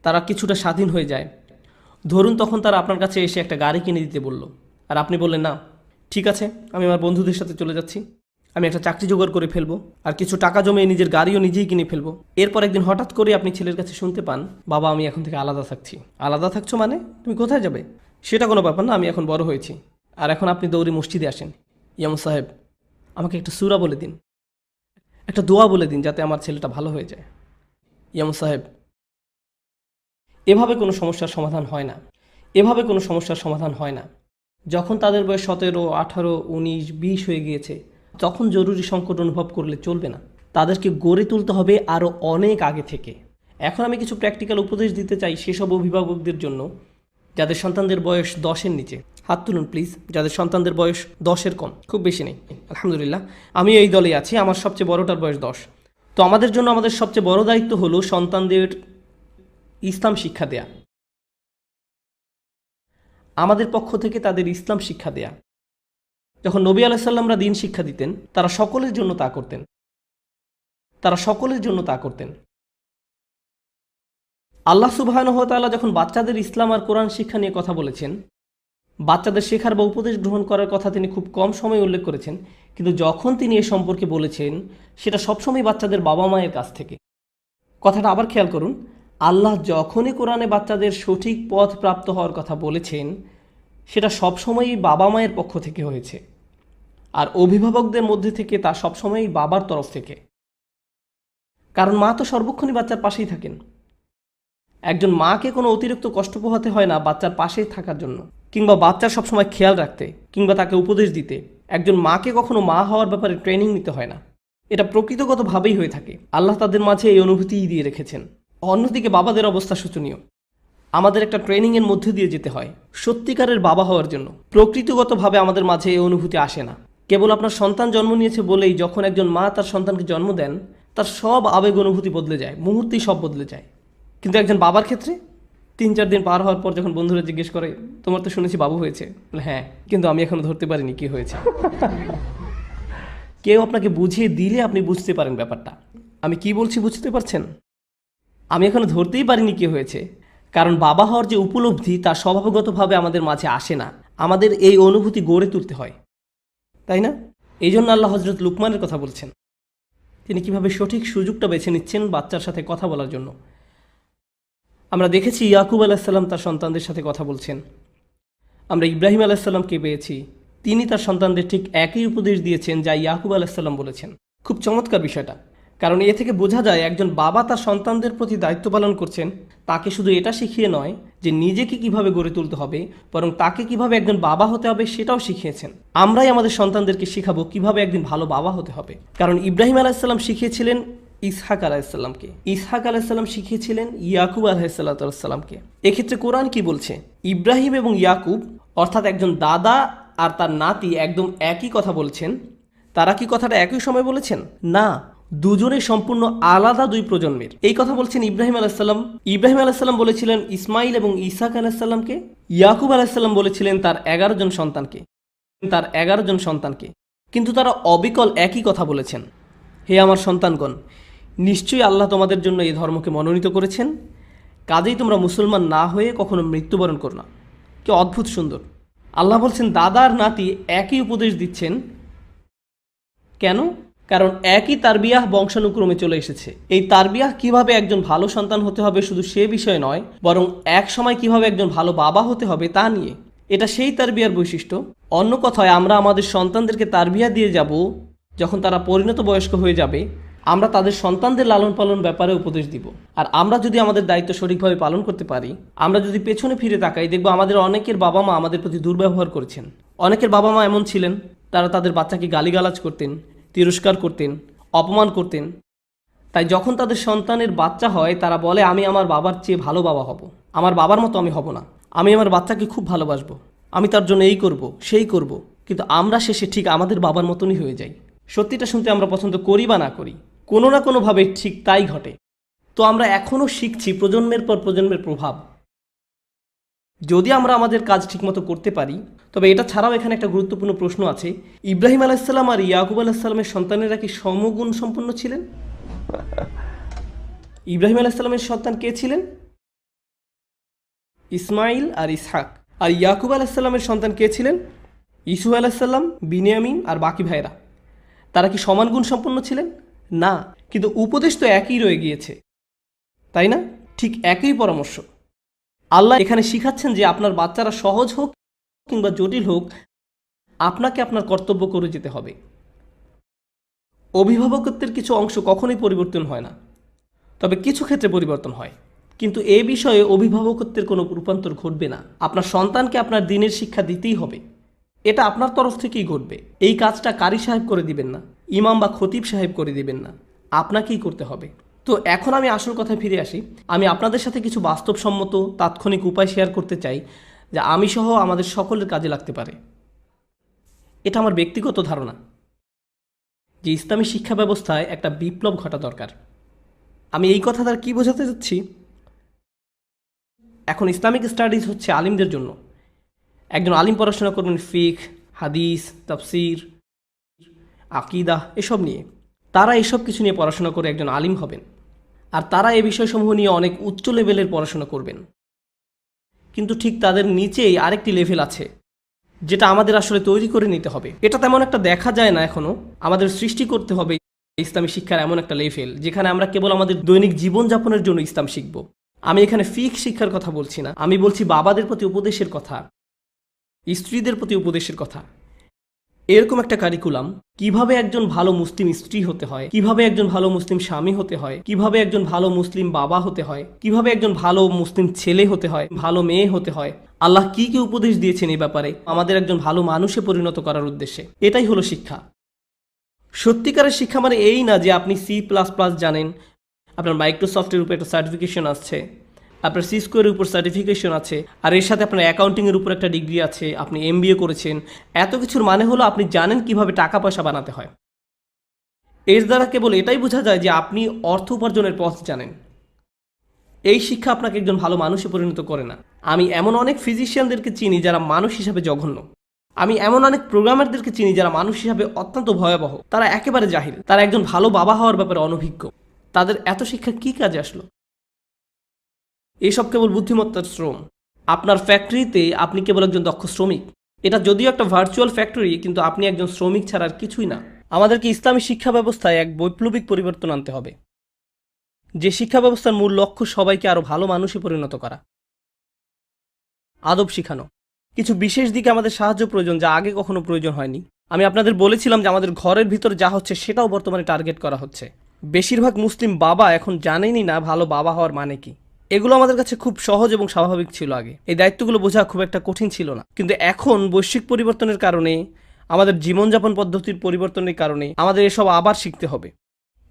তারা কিছুটা স্বাধীন হয়ে যায়। ধরুন তখন তারা আপনার কাছে এসে একটা গাড়ি কিনে দিতে বলল, আর আপনি বললেন না, ঠিক আছে আমি আমার বন্ধুদের সাথে চলে যাচ্ছি, আমি একটা চাকরি জোগাড় করে ফেলবো, আর কিছু টাকা জমিয়ে নিজের গাড়িও নিজেই কিনে ফেলবো। এরপর একদিন হঠাৎ করে আপনি ছেলের কাছে শুনতে পান, বাবা আমি এখন থেকে আলাদা থাকছি। আলাদা থাকছো মানে? তুমি কোথায় যাবে? সেটা কোনো ব্যাপার না, আমি এখন বড় হয়েছি। আর এখন আপনি দৌড়ে মসজিদে আসেন, ইয়ামু সাহেব আমাকে একটা সূরা বলে দিন, একটা দোয়া বলে দিন যাতে আমার ছেলেটা ভালো হয়ে যায়। ইয়ামু সাহেব, এভাবে কোনো সমস্যার সমাধান হয় না, এভাবে কোনো সমস্যার সমাধান হয় না। যখন তাদের বয়স 17, 18, 19, 20 হয়ে গিয়েছে, তখন জরুরি সংকট অনুভব করলে চলবে না। তাদেরকে গড়ে তুলতে হবে আরও অনেক আগে থেকে। এখন আমি কিছু প্র্যাকটিক্যাল উপদেশ দিতে চাই সেসব অভিভাবকদের জন্য যাদের সন্তানদের বয়স 10-এর নিচে। হাত তুলুন প্লিজ, যাদের সন্তানদের বয়স 10-এর কম। খুব বেশি নেই, আলহামদুলিল্লাহ। আমি এই দলে আছি, আমার সবচেয়ে বড়টার বয়স 10। তো আমাদের জন্য আমাদের সবচেয়ে বড় দায়িত্ব হলো সন্তানদের ইসলাম শিক্ষা দেয়া, আমাদের পক্ষ থেকে তাদের ইসলাম শিক্ষা দেয়া। যখন নবী আলাইহিস সালামরা দিন শিক্ষা দিতেন তারা সকলের জন্য তা করতেন। আল্লাহ সুবহানাহু ওয়া তাআলা যখন বাচ্চাদের ইসলাম আর কোরআন শিক্ষা নিয়ে কথা বলেছেন, বাচ্চাদের শেখার বা উপদেশ গ্রহণ করার কথা তিনি খুব কম সময় উল্লেখ করেছেন, কিন্তু যখন তিনি এ সম্পর্কে বলেছেন সেটা সবসময় বাচ্চাদের বাবা মায়ের কাছ থেকে। কথাটা আবার খেয়াল করুন, আল্লাহ যখনই কোরআনে বাচ্চাদের সঠিক পথ প্রাপ্ত হওয়ার কথা বলেছেন সেটা সবসময়ই বাবা মায়ের পক্ষ থেকে হয়েছে, আর অভিভাবকদের মধ্যে থেকে তা সবসময়ই বাবার তরফ থেকে। কারণ মা তো সর্বক্ষণই বাচ্চার পাশেই থাকেন। একজন মাকে কোনো অতিরিক্ত কষ্ট পোহাতে হয় না বাচ্চার পাশেই থাকার জন্য, কিংবা বাচ্চার সবসময় খেয়াল রাখতে, কিংবা তাকে উপদেশ দিতে। একজন মাকে কখনো মা হওয়ার ব্যাপারে ট্রেনিং নিতে হয় না। এটা প্রকৃতিগতভাবেই হয়ে থাকে। আল্লাহ তাদের মাঝে এই অনুভূতিই দিয়ে রেখেছেন। অন্যদিকে বাবাদের অবস্থা শোচনীয়। আমাদের একটা ট্রেনিংয়ের মধ্যে দিয়ে যেতে হয় সত্যিকারের বাবা হওয়ার জন্য। প্রকৃতিগতভাবে আমাদের মাঝে এই অনুভূতি আসে না। কেবল আপনার সন্তান জন্ম নিয়েছে বলেই যখন একজন মা তার সন্তানকে জন্ম দেন তার সব আবেগ অনুভূতি বদলে যায়, মুহূর্তেই সব বদলে যায়। কিন্তু একজন বাবার ক্ষেত্রে 3-4 দিন পার হওয়ার পর যখন বন্ধুরা জিজ্ঞেস করে, তোমার তো শুনেছি বাবু হয়েছে, বলে হ্যাঁ, কিন্তু আমি এখনো ধরতে পারিনি কি হয়েছে। কেউ আপনাকে বুঝিয়ে দিলে আপনি বুঝতে পারেন ব্যাপারটা। আমি কি বলছি বুঝতে পারছেন? আমি এখনো ধরতেই পারিনি কি হয়েছে, কারণ বাবা হওয়ার যে উপলব্ধি তা স্বভাবগতভাবে আমাদের মাঝে আসে না। আমাদের এই অনুভূতি গড়ে তুলতে হয়, তাই না? এই জন্য আল্লাহ হযরত লুকমানের কথা বলছেন, তিনি কিভাবে সঠিক সুযোগটা বেছে নিচ্ছেন বাচ্চার সাথে কথা বলার জন্য। আমরা দেখেছি ইয়াকুব আলাইহিস সালাম তার সন্তানদের সাথে কথা বলছেন। আমরা ইব্রাহিম আলাইহিস সালামকে পেয়েছি, তিনি তার সন্তানদের ঠিক একই উপদেশ দিয়েছেন যা ইয়াকুব আলাইহিস সালাম বলেছেন। খুব চমৎকার বিষয়টা, কারণ এ থেকে বোঝা যায় একজন বাবা তার সন্তানদের প্রতি দায়িত্ব পালন করছেন। তাকে শুধু এটা শিখিয়ে নয় যে নিজেকে কিভাবে গড়ে তুলতে হবে, বরং তাকে কিভাবে একজন বাবা হতে হবে সেটাও শিখিয়েছেন। আমরাই আমাদের সন্তানদেরকে শিখাবো কিভাবে একদিন ভালো বাবা হতে হবে। কারণ ইব্রাহিম আলাইহিস সালাম শিখিয়েছিলেন ইসহাক আলাইহিস সালামকে, ইসহাক আলাইহিস সালাম শিখিয়েছিলেন ইয়াকুব আলাইহিস সালামকে। এক্ষেত্রে কোরআন কি বলছে? ইব্রাহিম এবং ইয়াকুব অর্থাৎ একজন দাদা আর তার নাতি একদম একই কথা বলছেন। তারা কি কথাটা একই সময় বলেছেন? না, দুজনেই সম্পূর্ণ আলাদা দুই প্রজন্মের। এই কথা বলছেন ইব্রাহিম আলাইহিস সালাম। ইব্রাহিম আলাইহিস সালাম বলেছিলেন ইসমাইল এবং ইসহাক আলাইহিস সালামকে। ইয়াকুব আলাইহিস সালাম বলেছিলেন তার 11 জন সন্তানকে। কিন্তু তারা অবিকল একই কথা বলেছেন, হে আমার সন্তানগণ, নিশ্চয়ই আল্লাহ তোমাদের জন্য এই ধর্মকে মনোনীত করেছেন, কাজেই তোমরা মুসলমান না হয়ে কখনো মৃত্যুবরণ করো না। কি অদ্ভুত সুন্দর! আল্লাহ বলছেন দাদা আর নাতি একই উপদেশ দিচ্ছেন। কেন? কারণ একই তারবিয়াহ বংশানুক্রমে চলে এসেছে। এই তারবিয়াহ কিভাবে একজন ভালো সন্তান হতে হবে শুধু সে বিষয় নয়, বরং এক সময় কিভাবে একজন ভালো বাবা হতে হবে তা নিয়ে। এটা সেই তারবিয়ার বৈশিষ্ট্য। অন্য কথায়, আমরা আমাদের সন্তানদেরকে তারবিয়া দিয়ে যাব যখন তারা পরিণত বয়স্ক হয়ে যাবে। আমরা তাদের সন্তানদের লালন পালন ব্যাপারে উপদেশ দিব। আর আমরা যদি আমাদের দায়িত্ব সঠিকভাবে পালন করতে পারি, আমরা যদি পেছনে ফিরে তাকাই, দেখব আমাদের অনেকের বাবা মা আমাদের প্রতি দুর্ব্যবহার করেছেন। অনেকের বাবা মা এমন ছিলেন, তারা তাদের বাচ্চাকে গালিগালাজ করতেন, তিরস্কার করতেন, অপমান করতেন। তাই যখন তাদের সন্তানের বাচ্চা হয় তারা বলে, আমি আমার বাবার চেয়ে ভালো বাবা হব, আমার বাবার মতো আমি হব না, আমি আমার বাচ্চাকে খুব ভালোবাসবো, আমি তার জন্য এই করব সেই করব। কিন্তু আমরা শেষে ঠিক আমাদের বাবার মতনই হয়ে যাই। সত্যিটা শুনতে আমরা পছন্দ করি বা না করি, কোনো না কোনোভাবে ঠিক তাই ঘটে। তো আমরা এখনও শিখছি প্রজন্মের পর প্রজন্মের প্রভাব। যদি আমরা আমাদের কাজ ঠিকমতো করতে পারি, তবে এটা ছাড়াও এখানে একটা গুরুত্বপূর্ণ প্রশ্ন আছে, ইব্রাহিম আলাইহিস সালাম আর ইয়াকুব আলাইহিস সালামের সন্তানেরা কি সমগুণ সম্পন্ন ছিলেন? ইব্রাহিম আলাইহিস সালামের সন্তান কে ছিলেন? ইসমাইল আর ইসহাক। আর ইয়াকুব আলাইহিস সালামের সন্তান কে ছিলেন? ইসুফ আলাইহিস সালাম, বিনিয়ামিন আর বাকি ভাইরা। তারা কি সমান গুণ সম্পন্ন ছিলেন? না, কিন্তু উপদেশ তো একই রয়ে গিয়েছে, তাই না? ঠিক একই পরামর্শ। আল্লাহ এখানে শিখাচ্ছেন যে আপনার বাচ্চারা সহজ হোক কিংবা জটিল হোক, আপনাকে আপনার কর্তব্য করে যেতে হবে। অভিভাবকত্বের কিছু অংশ কখনোই পরিবর্তন হয় না, তবে কিছু ক্ষেত্রে পরিবর্তন হয়। কিন্তু এ বিষয়ে অভিভাবকত্বের কোনো রূপান্তর ঘটবে না। আপনার সন্তানকে আপনার দ্বীনের শিক্ষা দিতেই হবে, এটা আপনার তরফ থেকেই ঘটবে। এই কাজটা কারি সাহেব করে দিবেন না, ইমাম বা খতিব সাহেব করে দিবেন না, আপনাকেই করতে হবে। তো এখন আমি আসল কথায় ফিরে আসি। আমি আপনাদের সাথে কিছু বাস্তবসম্মত তাৎক্ষণিক উপায় শেয়ার করতে চাই যা আমি সহ আমাদের সকলের কাজে লাগতে পারে। এটা আমার ব্যক্তিগত ধারণা যে ইসলামী শিক্ষা ব্যবস্থায় একটা বিপ্লব ঘটা দরকার। আমি এই কথা দ্বারা কী বোঝাতে চাচ্ছি, এখন ইসলামিক স্টাডিজ হচ্ছে আলিমদের জন্য। একজন আলিম পড়াশোনা করবেন ফিকহ, হাদিস, তাফসির, আকিদা এসব নিয়ে। তারা এসব কিছু নিয়ে পড়াশোনা করে একজন আলিম হবেন, আর তারা এই বিষয়সমূহ নিয়ে অনেক উচ্চ লেভেলের পড়াশোনা করবেন। কিন্তু ঠিক তাদের নিচেই আরেকটি লেভেল আছে, যেটা আমাদের আসলে তৈরি করে নিতে হবে। এটা তেমন একটা দেখা যায় না এখনও। আমাদের সৃষ্টি করতে হবে ইসলামী শিক্ষার এমন একটা লেভেল যেখানে আমরা কেবল আমাদের দৈনিক জীবনযাপনের জন্য ইসলাম শিখব। আমি এখানে ফিকহ শিক্ষার কথা বলছি না, আমি বলছি বাবাদের প্রতি উপদেশের কথা, স্ত্রীদের প্রতি উপদেশের কথা। এরকম একটা কারিকুলাম, কিভাবে একজন ভালো মুসলিম স্ত্রী হতে হয়, কিভাবে একজন ভালো মুসলিম স্বামী হতে হয়, কিভাবে একজন ভালো মুসলিম বাবা হতে হয়, কিভাবে একজন ভালো মুসলিম ছেলে হতে হয়, ভালো মেয়ে হতে হয়, আল্লাহ কি কি উপদেশ দিয়েছেন এই ব্যাপারে আমাদের একজন ভালো মানুষে পরিণত করার উদ্দেশ্যে। এটাই হলো শিক্ষা। সত্যিকারের শিক্ষা মানে এই না যে আপনি C++ জানেন, আপনার মাইক্রোসফটের উপর একটা সার্টিফিকেশন আছে, আপনার সিস্কোয়ের উপর সার্টিফিকেশন আছে, আর এর সাথে আপনার অ্যাকাউন্টিংয়ের উপর একটা ডিগ্রি আছে, আপনি MBA করেছেন। এত কিছুর মানে হলো আপনি জানেন কিভাবে টাকা পয়সা বানাতে হয়। এর দ্বারা কেবল এটাই বোঝা যায় যে আপনি অর্থ উপার্জনের পথ জানেন। এই শিক্ষা আপনাকে একজন ভালো মানুষে পরিণত করে না। আমি এমন অনেক ফিজিশিয়ানদেরকে চিনি যারা মানুষ হিসাবে জঘন্য। আমি এমন অনেক প্রোগ্রামারদেরকে চিনি যারা মানুষ হিসাবে অত্যন্ত ভয়াবহ। তারা একেবারে জাহিল, তারা একজন ভালো বাবা হওয়ার ব্যাপারে অনভিজ্ঞ। তাদের এত শিক্ষা কি কাজে আসলো? এসব কেবল বুদ্ধিমত্তার শ্রম। আপনার ফ্যাক্টরিতে আপনি কেবল একজন দক্ষ শ্রমিক। এটা যদিও একটা ভার্চুয়াল ফ্যাক্টরি, কিন্তু আপনি একজন শ্রমিক ছাড়া আর কিছুই না। আমাদেরকে ইসলামী শিক্ষা ব্যবস্থায় এক বৈপ্লবিক পরিবর্তন আনতে হবে, যে শিক্ষা ব্যবস্থার মূল লক্ষ্য সবাইকে আরও ভালো মানুষে পরিণত করা, আদব শিখানো। কিছু বিশেষ দিকে আমাদের সাহায্য প্রয়োজন, যা আগে কখনো প্রয়োজন হয়নি। আমি আপনাদের বলেছিলাম যে আমাদের ঘরের ভিতর যা হচ্ছে সেটাও বর্তমানে টার্গেট করা হচ্ছে। বেশিরভাগ মুসলিম বাবা এখন জানেনই না ভালো বাবা হওয়ার মানে কি। এগুলো আমাদের কাছে খুব সহজ এবং স্বাভাবিক ছিল আগে। এই দায়িত্বগুলো বোঝা খুব একটা কঠিন ছিল না। কিন্তু এখন বৈশ্বিক পরিবর্তনের কারণে, আমাদের জীবনযাপন পদ্ধতির পরিবর্তনের কারণে আমাদের এসব আবার শিখতে হবে।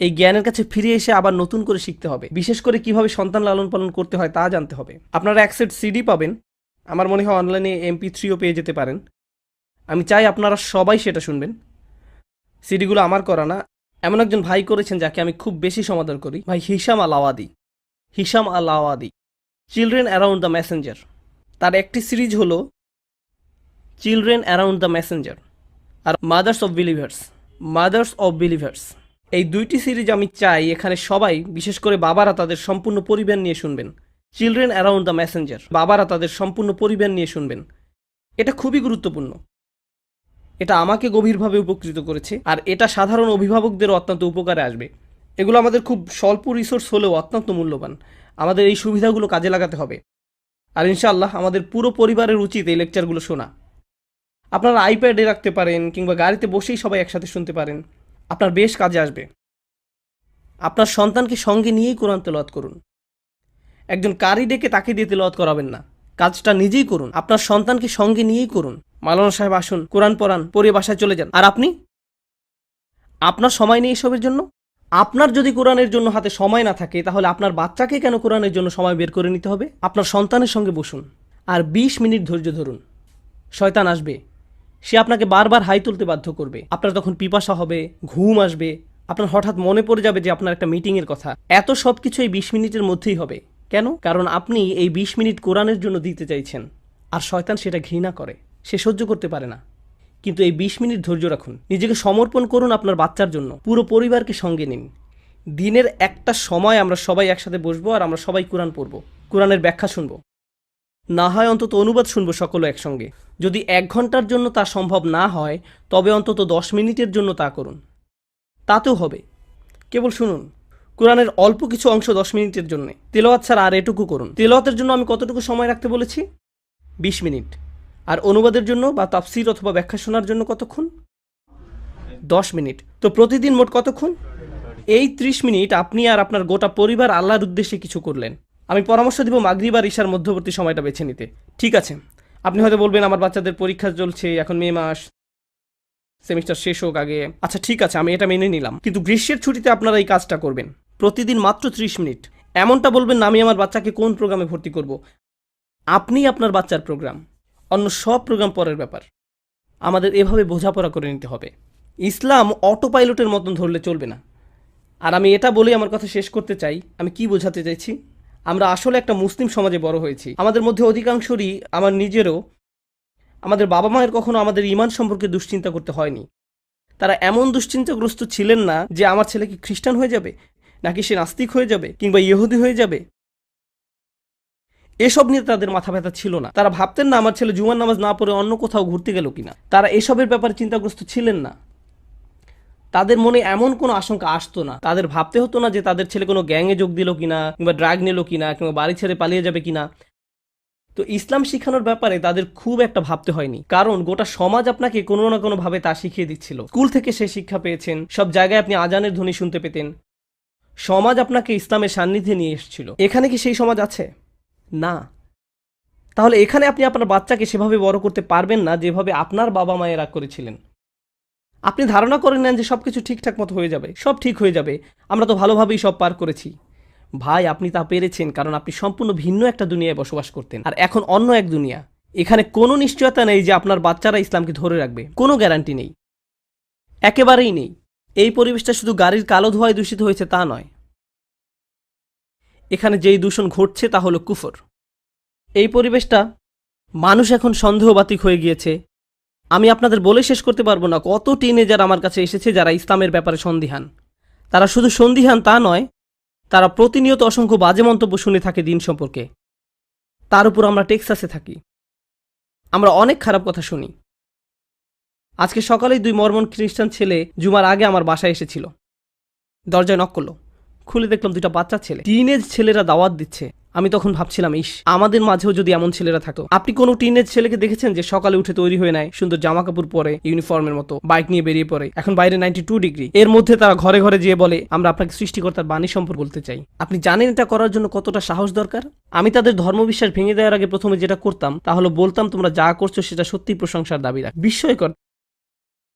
এই জ্ঞানের কাছে ফিরে এসে আবার নতুন করে শিখতে হবে। বিশেষ করে কিভাবে সন্তান লালন পালন করতে হয় তা জানতে হবে। আপনারা এক সেট সিডি পাবেন, আমার মনে হয় অনলাইনে MP3ও পেয়ে যেতে পারেন। আমি চাই আপনারা সবাই সেটা শুনবেন। সিডিগুলো আমার করা না, এমন একজন ভাই করেছেন যাকে আমি খুব বেশি সমাদর করি, ভাই Hisham al Awadi, children around the messenger. তার একটি সিরিজ হলো চিলড্রেন অ্যারাউন্ড দ্য মেসেঞ্জার আর মাদার্স অফ বিলিভার্স। এই দুইটি সিরিজ আমি চাই এখানে সবাই, বিশেষ করে বাবারা, তাদের সম্পূর্ণ পরিবার নিয়ে শুনবেন। চিলড্রেন অ্যারাউন্ড দ্য মেসেঞ্জার, বাবারা তাদের সম্পূর্ণ পরিবার নিয়ে শুনবেন। এটা খুবই গুরুত্বপূর্ণ। এটা আমাকে গভীরভাবে উপকৃত করেছে, আর এটা সাধারণ অভিভাবকদেরও অত্যন্ত উপকারে আসবে। এগুলো আমাদের খুব স্বল্প রিসোর্স হলেও অত্যন্ত মূল্যবান। আমাদের এই সুবিধাগুলো কাজে লাগাতে হবে, আর ইনশাআল্লাহ আমাদের পুরো পরিবারের উচিত এই লেকচারগুলো শোনা। আপনারা আইপ্যাডে রাখতে পারেন, কিংবা গাড়িতে বসেই সবাই একসাথে শুনতে পারেন। আপনার বেশ কাজে আসবে। আপনার সন্তানকে সঙ্গে নিয়েই কোরআন তেলাওয়াত করুন। একজন কারি ডেকে তাকে দিয়ে তেলাওয়াত করাবেন না, কাজটা নিজেই করুন। আপনার সন্তানকে সঙ্গে নিয়েই করুন। মাওলানা সাহেব আসুন, কোরআন পড়ান, পড়িয়ে বাসায় চলে যান। আর আপনি, আপনার সময় নেই এসবের জন্য? আপনার যদি কোরআনের জন্য হাতে সময় না থাকে, তাহলে আপনার বাচ্চাকে কেন কোরআনের জন্য সময় বের করে নিতে হবে? আপনার সন্তানের সঙ্গে বসুন আর 20 মিনিট ধৈর্য ধরুন। শয়তান আসবে, সে আপনাকে বারবার হাই তুলতে বাধ্য করবে। আপনার তখন পিপাসা হবে, ঘুম আসবে, আপনার হঠাৎ মনে পড়ে যাবে যে আপনার একটা মিটিংয়ের কথা। এত সব কিছু এই 20 মিনিটের মধ্যেই হবে। কেন? কারণ আপনি এই 20 মিনিট কোরআনের জন্য দিতে চাইছেন, আর শয়তান সেটা ঘৃণা করে, সে সহ্য করতে পারে না। কিন্তু এই 20 মিনিট ধৈর্য রাখুন, নিজেকে সমর্পণ করুন আপনার বাচ্চার জন্য, পুরো পরিবারকে সঙ্গে নিন। দিনের একটা সময় আমরা সবাই একসাথে বসবো, আর আমরা সবাই কোরআন পড়ব, কোরআনের ব্যাখ্যা শুনবো, না হয় অন্তত অনুবাদ শুনবো সকলে একসঙ্গে। যদি 1 ঘন্টার জন্য তা সম্ভব না হয়, তবে অন্তত 10 মিনিটের জন্য তা করুন, তাতেও হবে। কেবল শুনুন, কোরআনের অল্প কিছু অংশ 10 মিনিটের জন্য, তেলাওয়াত ছাড়া আর এটুকু করুন। তেলাওয়াতের জন্য আমি কতটুকু সময় রাখতে বলেছি? 20 মিনিট। আর অনুবাদের জন্য বা তাফসির অথবা ব্যাখ্যা শোনার জন্য কতক্ষণ? 10 মিনিট। তো প্রতিদিন মোট কতক্ষণ? এই 30 মিনিট আপনি আর আপনার গোটা পরিবার আল্লাহর উদ্দেশ্যে কিছু করলেন। আমি পরামর্শ দিব মাগরিব আর ইশার মধ্যবর্তী সময়টা বেছে নিতে। ঠিক আছে, আপনি হয়তো বলবেন আমার বাচ্চাদের পরীক্ষা চলছে, এখন মে মাস, সেমিস্টার শেষ হোক আগে। আচ্ছা ঠিক আছে, আমি এটা মেনে নিলাম, কিন্তু গ্রীষ্মের ছুটিতে আপনারা এই কাজটা করবেন, প্রতিদিন মাত্র 30 মিনিট। এমনটা বলবেন না আমি আমার বাচ্চাকে কোন প্রোগ্রামে ভর্তি করব। আপনি আপনার বাচ্চার প্রোগ্রাম, অন্য সব প্রোগ্রাম পরের ব্যাপার। আমাদের এভাবে বোঝাপড়া করে নিতে হবে। ইসলাম অটো পাইলটের মতন ধরলে চলবে না। আর আমি এটা বলেই আমার কথা শেষ করতে চাই। আমি কি বোঝাতে চাইছি? আমরা আসলে একটা মুসলিম সমাজে বড় হয়েছি। আমাদের মধ্যে অধিকাংশরই, আমার নিজেরও, আমাদের বাবা মায়ের কখনো আমাদের ঈমান সম্পর্কে দুশ্চিন্তা করতে হয়নি। তারা এমন দুশ্চিন্তাগ্রস্ত ছিলেন না যে আমার ছেলে কি খ্রিস্টান হয়ে যাবে, নাকি সে নাস্তিক হয়ে যাবে, কিংবা ইহুদি হয়ে যাবে। এসব নিয়ে তাদের মাথা ব্যথা ছিল না। তারা ভাবতেন না আমার ছেলে জুমার নামাজ না পড়ে অন্য কোথাও ঘুরতে গেল কিনা। তারা এসবের ব্যাপারে চিন্তাগ্রস্ত ছিলেন না। তাদের মনে এমন কোনো আশঙ্কা আসতো না। তাদের ভাবতে হতো না যে তাদের ছেলে কোনো গ্যাংয়ে যোগ দিল কিনা, কিংবা ড্রাগ নিল কিনা, কিংবা বাড়ি ছেড়ে পালিয়ে যাবে কিনা। তো ইসলাম শিখানোর ব্যাপারে তাদের খুব একটা ভাবতে হয়নি, কারণ গোটা সমাজ আপনাকে কোনো না কোনো ভাবে তা শিখিয়ে দিচ্ছিল। স্কুল থেকে সে শিক্ষা পেয়েছেন, সব জায়গায় আপনি আজানের ধ্বনি শুনতে পেতেন। সমাজ আপনাকে ইসলামের সান্নিধ্যে নিয়ে এসেছিল। এখানে কি সেই সমাজ আছে? না। তাহলে এখানে আপনি আপনার বাচ্চাকে সেভাবে বড় করতে পারবেন না যেভাবে আপনার বাবা মায়েরা করেছিলেন। আপনি ধারণা করে নেন যে সবকিছু ঠিকঠাক মতো হয়ে যাবে, সব ঠিক হয়ে যাবে, আমরা তো ভালোভাবেই সব পার করেছি। ভাই, আপনি তা পেরেছেন কারণ আপনি সম্পূর্ণ ভিন্ন একটা দুনিয়ায় বসবাস করতেন, আর এখন অন্য এক দুনিয়া। এখানে কোনো নিশ্চয়তা নেই যে আপনার বাচ্চারা ইসলামকে ধরে রাখবে, কোনো গ্যারান্টি নেই, একেবারেই নেই। এই পরিবেশটা শুধু গাড়ির কালো ধোঁয়ায় দূষিত হয়েছে তা নয়, এখানে যেই দূষণ ঘটছে তা হলো কুফর। এই পরিবেশটা মানুষ এখন সন্দেহবাতিক হয়ে গিয়েছে। আমি আপনাদের বলে শেষ করতে পারবো না কত টিনেজার আমার কাছে এসেছে যারা ইসলামের ব্যাপারে সন্দিহান। তারা শুধু সন্দিহান তা নয়, তারা প্রতিনিয়ত অসংখ্য বাজে মন্তব্য শুনে থাকে দিন সম্পর্কে। তার উপর আমরা টেক্সাসে থাকি, আমরা অনেক খারাপ কথা শুনি। আজকে সকালেই 2 মরমন খ্রিস্টান ছেলে জুমার আগে আমার বাসায় এসেছিল। দরজায় নক করলো, খুলে দেখলাম 2টা বাচ্চা ছেলে, টিনেজ ছেলেরা দাওয়াত দিচ্ছে। আমি তখন ভাবছিলাম, ইস, আমাদের মাঝেও যদি এমন ছেলেরা থাকতো। আপনি কোনো টিনেজ ছেলেকে দেখেছেন যে সকালে উঠে তৈরি হয়ে নেয়, সুন্দর জামা কাপড় পরে, ইউনিফর্মের মতো বাইক নিয়ে বেরিয়ে পড়ে, এখন বাইরে 92 ডিগ্রি, এর মধ্যে তারা ঘরে ঘরে যেয়ে বলে আমরা আপনাকে সৃষ্টিকর্তার বাণী সম্পর্কে বলতে চাই? আপনি জানেন এটা করার জন্য কতটা সাহস দরকার? আমি তাদের ধর্মবিশ্বাস ভেঙে দেওয়ার আগে প্রথমে যেটা করতাম তা হলো বলতাম তোমরা যা করছো সেটা সত্যি প্রশংসার দাবি রাখ। বিস্ময়কর,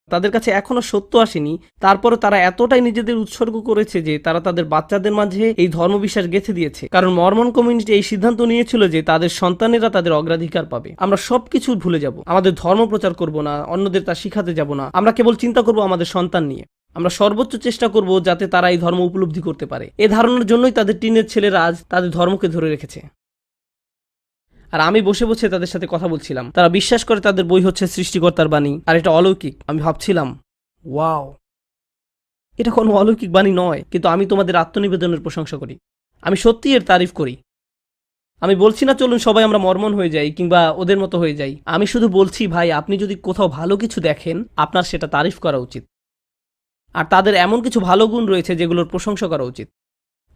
তাদের কাছে এখনো সত্য আসেনি, তারপরে তারা এতটাই নিজেদের উৎসর্গ করেছে যে তারা তাদের বাচ্চাদের মাঝে এই ধর্মবিশ্বাস গেঁথে দিয়েছে। কারণ মরমন কমিউনিটি এই সিদ্ধান্ত নিয়েছিল যে তাদের সন্তানেরা তাদের অগ্রাধিকার পাবে। আমরা সবকিছু ভুলে যাব, আমাদের ধর্ম প্রচার করব না, অন্যদের তা শিখাতে যাব না, আমরা কেবল চিন্তা করব আমাদের সন্তান নিয়ে। আমরা সর্বোচ্চ চেষ্টা করব যাতে তারা এই ধর্ম উপলব্ধি করতে পারে। এ ধারণার জন্যই তাদের টিনের ছেলেরা আজ তাদের ধর্মকে ধরে রেখেছে। আর আমি বসে বসে তাদের সাথে কথা বলছিলাম। তারা বিশ্বাস করে তাদের বই হচ্ছে সৃষ্টিকর্তার বাণী, আর এটা অলৌকিক। আমি ভাবছিলাম, ওয়াও, এটা কোনো অলৌকিক বাণী নয়, কিন্তু আমি তোমাদের আত্মনিবেদনের প্রশংসা করি, আমি সত্যি এর তারিফ করি। আমি বলছি না চলুন সবাই আমরা মরমন হয়ে যাই কিংবা ওদের মতো হয়ে যাই। আমি শুধু বলছি, ভাই, আপনি যদি কোথাও ভালো কিছু দেখেন আপনার সেটা তারিফ করা উচিত। আর তাদের এমন কিছু ভালো গুণ রয়েছে যেগুলোর প্রশংসা করা উচিত।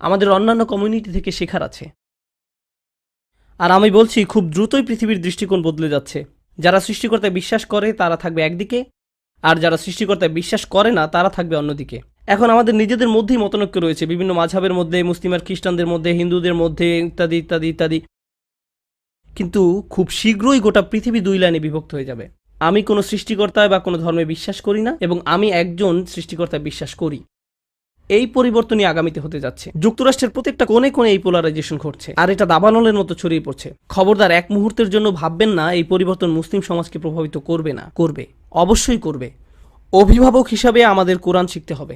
আমাদের অন্যান্য কমিউনিটি থেকে শেখার আছে। আর আমি বলছি, খুব দ্রুতই পৃথিবীর দৃষ্টিকোণ বদলে যাচ্ছে। যারা সৃষ্টিকর্তায় বিশ্বাস করে তারা থাকবে একদিকে, আর যারা সৃষ্টিকর্তায় বিশ্বাস করে না তারা থাকবে অন্যদিকে। এখন আমাদের নিজেদের মধ্যেই মতনৈক্য রয়েছে, বিভিন্ন মাঝহাবের মধ্যে, মুসলিম আর খ্রিস্টানদের মধ্যে, হিন্দুদের মধ্যে, ইত্যাদি ইত্যাদি ইত্যাদি। কিন্তু খুব শীঘ্রই গোটা পৃথিবী 2 লাইনে বিভক্ত হয়ে যাবে। আমি কোনো সৃষ্টিকর্তায় বা কোনো ধর্মে বিশ্বাস করি না, এবং আমি একজন সৃষ্টিকর্তায় বিশ্বাস করি। এই পরিবর্তনই আগামীতে হতে যাচ্ছে। যুক্তরাষ্ট্রের প্রত্যেকটা কোণে কোণে এই পোলারাইজেশন ঘটছে, আর এটা দাবানলের মতো ছড়িয়ে পড়ছে। খবরদার এক মুহূর্তের জন্য ভাববেন না এই পরিবর্তন মুসলিম সমাজকে প্রভাবিত করবে না। করবে, অবশ্যই করবে। অভিভাবক হিসাবে আমাদের কোরআন শিখতে হবে,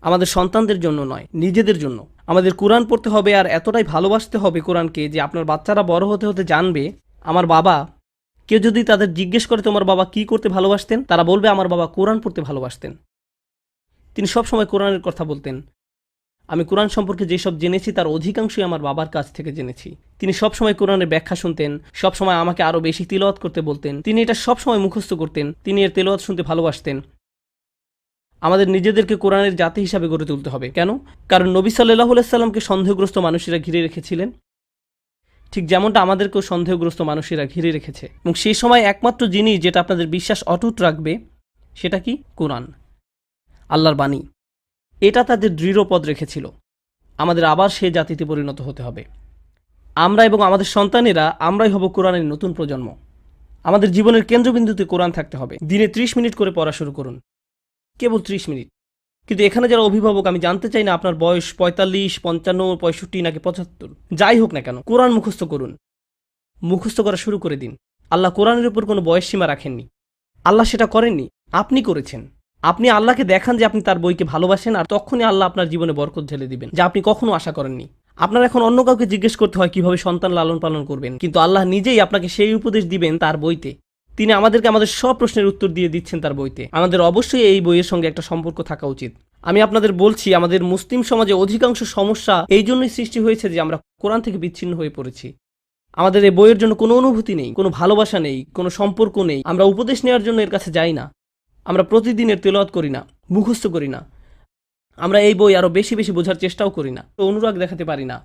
আমাদের সন্তানদের জন্য নয়, নিজেদের জন্য। আমাদের কোরআন পড়তে হবে, আর এতটাই ভালোবাসতে হবে কোরআনকে যে আপনার বাচ্চারা বড় হতে হতে জানবে, আমার বাবা, কেউ যদি তাদের জিজ্ঞেস করে তোমার বাবা কি করতে ভালোবাসতেন, তারা বলবে আমার বাবা কোরআন পড়তে ভালোবাসতেন। তিনি সবসময় কোরআনের কথা বলতেন। আমি কোরআন সম্পর্কে যেসব জেনেছি তার অধিকাংশই আমার বাবার কাছ থেকে জেনেছি। তিনি সবসময় কোরআনের ব্যাখ্যা শুনতেন, সবসময় আমাকে আরও বেশি তিলাওয়াত করতে বলতেন। তিনি এটা সবসময় মুখস্থ করতেন, তিনি এর তেলাওয়াত শুনতে ভালোবাসতেন। আমাদের নিজেদেরকে কোরআনের জাতি হিসাবে গড়ে তুলতে হবে। কেন? কারণ নবী সাল্লাল্লাহু আলাইহি সাল্লামকে সন্দেহগ্রস্ত মানুষেরা ঘিরে রেখেছিলেন, ঠিক যেমনটা আমাদেরকেও সন্দেহগ্রস্ত মানুষেরা ঘিরে রেখেছে। এবং সেই সময় একমাত্র জিনিস যেটা আপনাদের বিশ্বাস অটুট রাখবে সেটা কি? কোরআন, আল্লাহর বাণী। এটা তাদের দৃঢ় পদ রেখেছিল। আমাদের আবার সে জাতিতে পরিণত হতে হবে। আমরা এবং আমাদের সন্তানেরা, আমরাই হব কোরআনের নতুন প্রজন্ম। আমাদের জীবনের কেন্দ্রবিন্দুতে কোরআন থাকতে হবে। দিনে 30 মিনিট করে পড়া শুরু করুন, কেবল 30 মিনিট। কিন্তু এখানে যারা অভিভাবক, আমি জানতে চাই না আপনার বয়স 45, 55, 65 নাকি 75, যাই হোক না কেন, কোরআন মুখস্থ করুন। মুখস্থ করা শুরু করে দিন। আল্লাহ কোরআনের উপর কোনো বয়স সীমা রাখেননি। আল্লাহ সেটা করেননি, আপনি করেছেন। আপনি আল্লাহকে দেখান যে আপনি তার বইকে ভালোবাসেন, আর তখনই আল্লাহ আপনার জীবনে বরকত ঢেলে দিবেন, যা আপনি কখনো আশা করেননি। আপনার এখন অন্য কাউকে জিজ্ঞেস করতে হয় কিভাবে সন্তান লালন পালন করবেন, কিন্তু আল্লাহ নিজেই আপনাকে সেই উপদেশ দিবেন তার বইতে। তিনি আমাদেরকে আমাদের সব প্রশ্নের উত্তর দিয়ে দিচ্ছেন তার বইতে। আমাদের অবশ্যই এই বইয়ের সঙ্গে একটা সম্পর্ক থাকা উচিত। আমি আপনাদের বলছি, আমাদের মুসলিম সমাজে অধিকাংশ সমস্যা এই জন্যই সৃষ্টি হয়েছে যে আমরা কোরআন থেকে বিচ্ছিন্ন হয়ে পড়েছি। আমাদের এই বইয়ের জন্য কোনো অনুভূতি নেই, কোনো ভালোবাসা নেই, কোনো সম্পর্ক নেই। আমরা উপদেশ নেওয়ার জন্য এর কাছে যাই না। আমরা প্রতিদিনের তেলাওয়াত করি না, মুখস্থ করি না। আমরা এই বই আরো বেশি বেশি বোঝার চেষ্টাও করি না, অনুরাগ দেখাতে পারি না।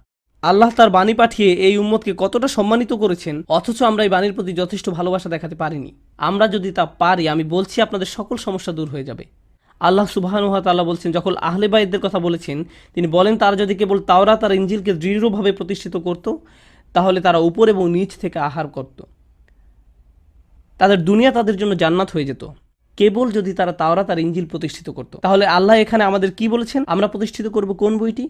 আল্লাহ তার বাণী পাঠিয়ে এই উম্মতকে কতটা সম্মানিত করেছেন, অথচ আমরা এই বাণীর প্রতি যথেষ্ট ভালোবাসা দেখাতে পারিনি। আমরা যদি তা পারি, আমি বলছি আপনাদের সকল সমস্যা দূর হয়ে যাবে। আল্লাহ সুবহানাহু ওয়া তাআলা বলছেন, যখন আহলে বাইতদের কথা বলেছেন, তিনি বলেন তারা যদি কেবল তাওরাত আর ইনজিলকে দৃঢ়ভাবে প্রতিষ্ঠিত করত, তাহলে তারা উপর এবং নিচ থেকে আহার করত। তাদের দুনিয়া তাদের জন্য জান্নাত হয়ে যেত, কেবল যদি তারা তাওরাত আর ইনজিল প্রতিষ্ঠিত করত। তাহলে আল্লাহ এখানে আমাদের কি বলেছেন? আমরা প্রতিষ্ঠিত করব কোন বইটি?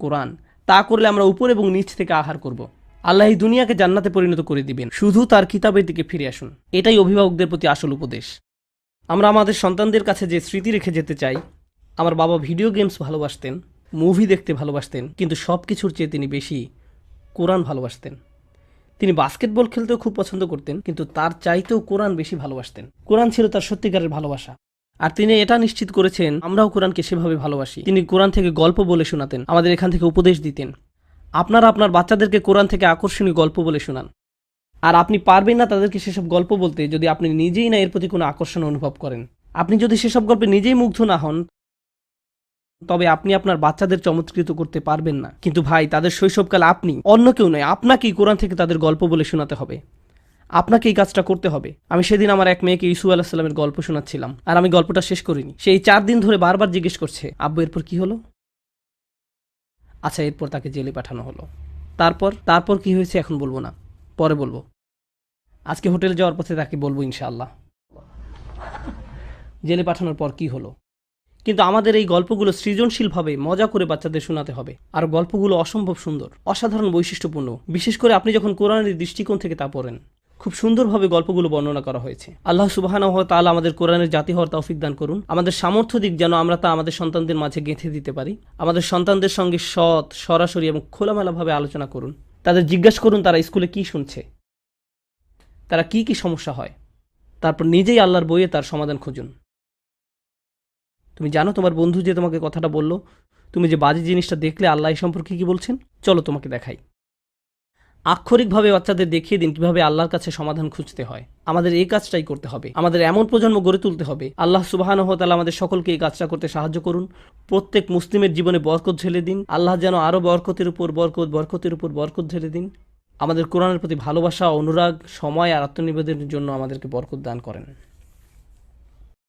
কোরআন। তা করলে আমরা উপর এবং নিচ থেকে আহার করব। আল্লাহ এই দুনিয়াকে জান্নাতে পরিণত করে দিবেন। শুধু তার কিতাবের দিকে ফিরে আসুন। এটাই অভিভাবকদের প্রতি আসল উপদেশ। আমরা আমাদের সন্তানদের কাছে যে স্মৃতি রেখে যেতে চাই, আমার বাবা ভিডিও গেমস ভালোবাসতেন, মুভি দেখতে ভালোবাসতেন, কিন্তু সব কিছুর চেয়ে তিনি বেশি কোরআন ভালোবাসতেন। তিনি বাস্কেটবল খেলতেও খুব পছন্দ করতেন, কিন্তু তার চাইতেও কোরআন বেশি ভালোবাসতেন। কোরআন ছিল তার সত্যিকারের ভালোবাসা। আর তিনি এটা নিশ্চিত করেছেন আমরাও কোরআনকে সেভাবে ভালোবাসি। তিনি কোরআন থেকে গল্প বলে শোনাতেন, আমাদের এখান থেকে উপদেশ দিতেন। আপনারা আপনার বাচ্চাদেরকে কোরআন থেকে আকর্ষণীয় গল্প বলে শোনান। আর আপনি পারবেন না তাদেরকে সেসব গল্প বলতে যদি আপনি নিজেই না এর প্রতি কোনো আকর্ষণ অনুভব করেন। আপনি যদি সেসব গল্পে নিজেই মুগ্ধ না হন, তবে আপনি আপনার বাচ্চাদের চমৎকৃত করতে পারবেন না। কিন্তু ভাই, তাদের শৈশবকাল আপনি, অন্য কেউ নয়, আপনাকেই কোরআন থেকে তাদের গল্প বলে শোনাতে হবে। আপনাকে এই কাজটা করতে হবে। আমি সেদিন আমার এক মেয়েকে ইসু আলাইহিস সালামের গল্প শোনাচ্ছিলাম, আর আমি গল্পটা শেষ করিনি। সেই 4 দিন ধরে বারবার জিজ্ঞেস করছে, আব্বু এরপর কি হলো? আচ্ছা, এরপর তাকে জেলে পাঠানো হলো। তারপর কি হয়েছে এখন বলবো না, পরে বলবো। আজকে হোটেলে যাওয়ার পথে তাকে বলবো ইনশাআল্লাহ জেলে পাঠানোর পর কি হলো। কিন্তু আমাদের এই গল্পগুলো সৃজনশীলভাবে মজা করে বাচ্চাদের শোনাতে হবে। আর গল্পগুলো অসম্ভব সুন্দর, অসাধারণ বৈশিষ্ট্যপূর্ণ। বিশেষ করে আপনি যখন কোরআনের দৃষ্টিকোণ থেকে তা পড়েন, খুব সুন্দরভাবে গল্পগুলো বর্ণনা করা হয়েছে। আল্লাহ সুবহানাহু ওয়া তাআলা আমাদের কোরআনের জাতি হওয়ার তৌফিক দান করুন। আমাদের সামর্থ্য দিক যেন আমরা তা আমাদের সন্তানদের মাঝে গেঁথে দিতে পারি। আমাদের সন্তানদের সঙ্গে সৎ, সরাসরি এবং খোলামেলাভাবে আলোচনা করুন। তাদের জিজ্ঞাসা করুন তারা স্কুলে কি শুনছে, তারা কি কি সমস্যা হয়। তারপর নিজেই আল্লাহর বইয়ে তার সমাধান খুঁজুন। তুমি জানো তোমার বন্ধু যে তোমাকে কথাটা বলল, তুমি যে বাজে জিনিসটা দেখলে, আল্লাহ এই সম্পর্কে কি বলছেন? চলো তোমাকে দেখাই। আক্ষরিকভাবে বাচ্চাদের দেখিয়ে দিন কিভাবে আল্লাহর কাছে সমাধান খুঁজতে হয়। আমাদের এই কাজটাই করতে হবে। আমাদের এমন প্রজন্ম গড়ে তুলতে হবে। আল্লাহ সুবহানাহু ওয়া তাআলা আমাদের সকলকে এই কাজটা করতে সাহায্য করুন। প্রত্যেক মুসলিমের জীবনে বরকত ঢেলে দিন। আল্লাহ যেন আরও বরকতের উপর বরকত ঢেলে দিন। আমাদের কোরআনের প্রতি ভালোবাসা, অনুরাগ, সময় আর আত্মনিবেদনের জন্য আমাদেরকে বরকত দান করেন।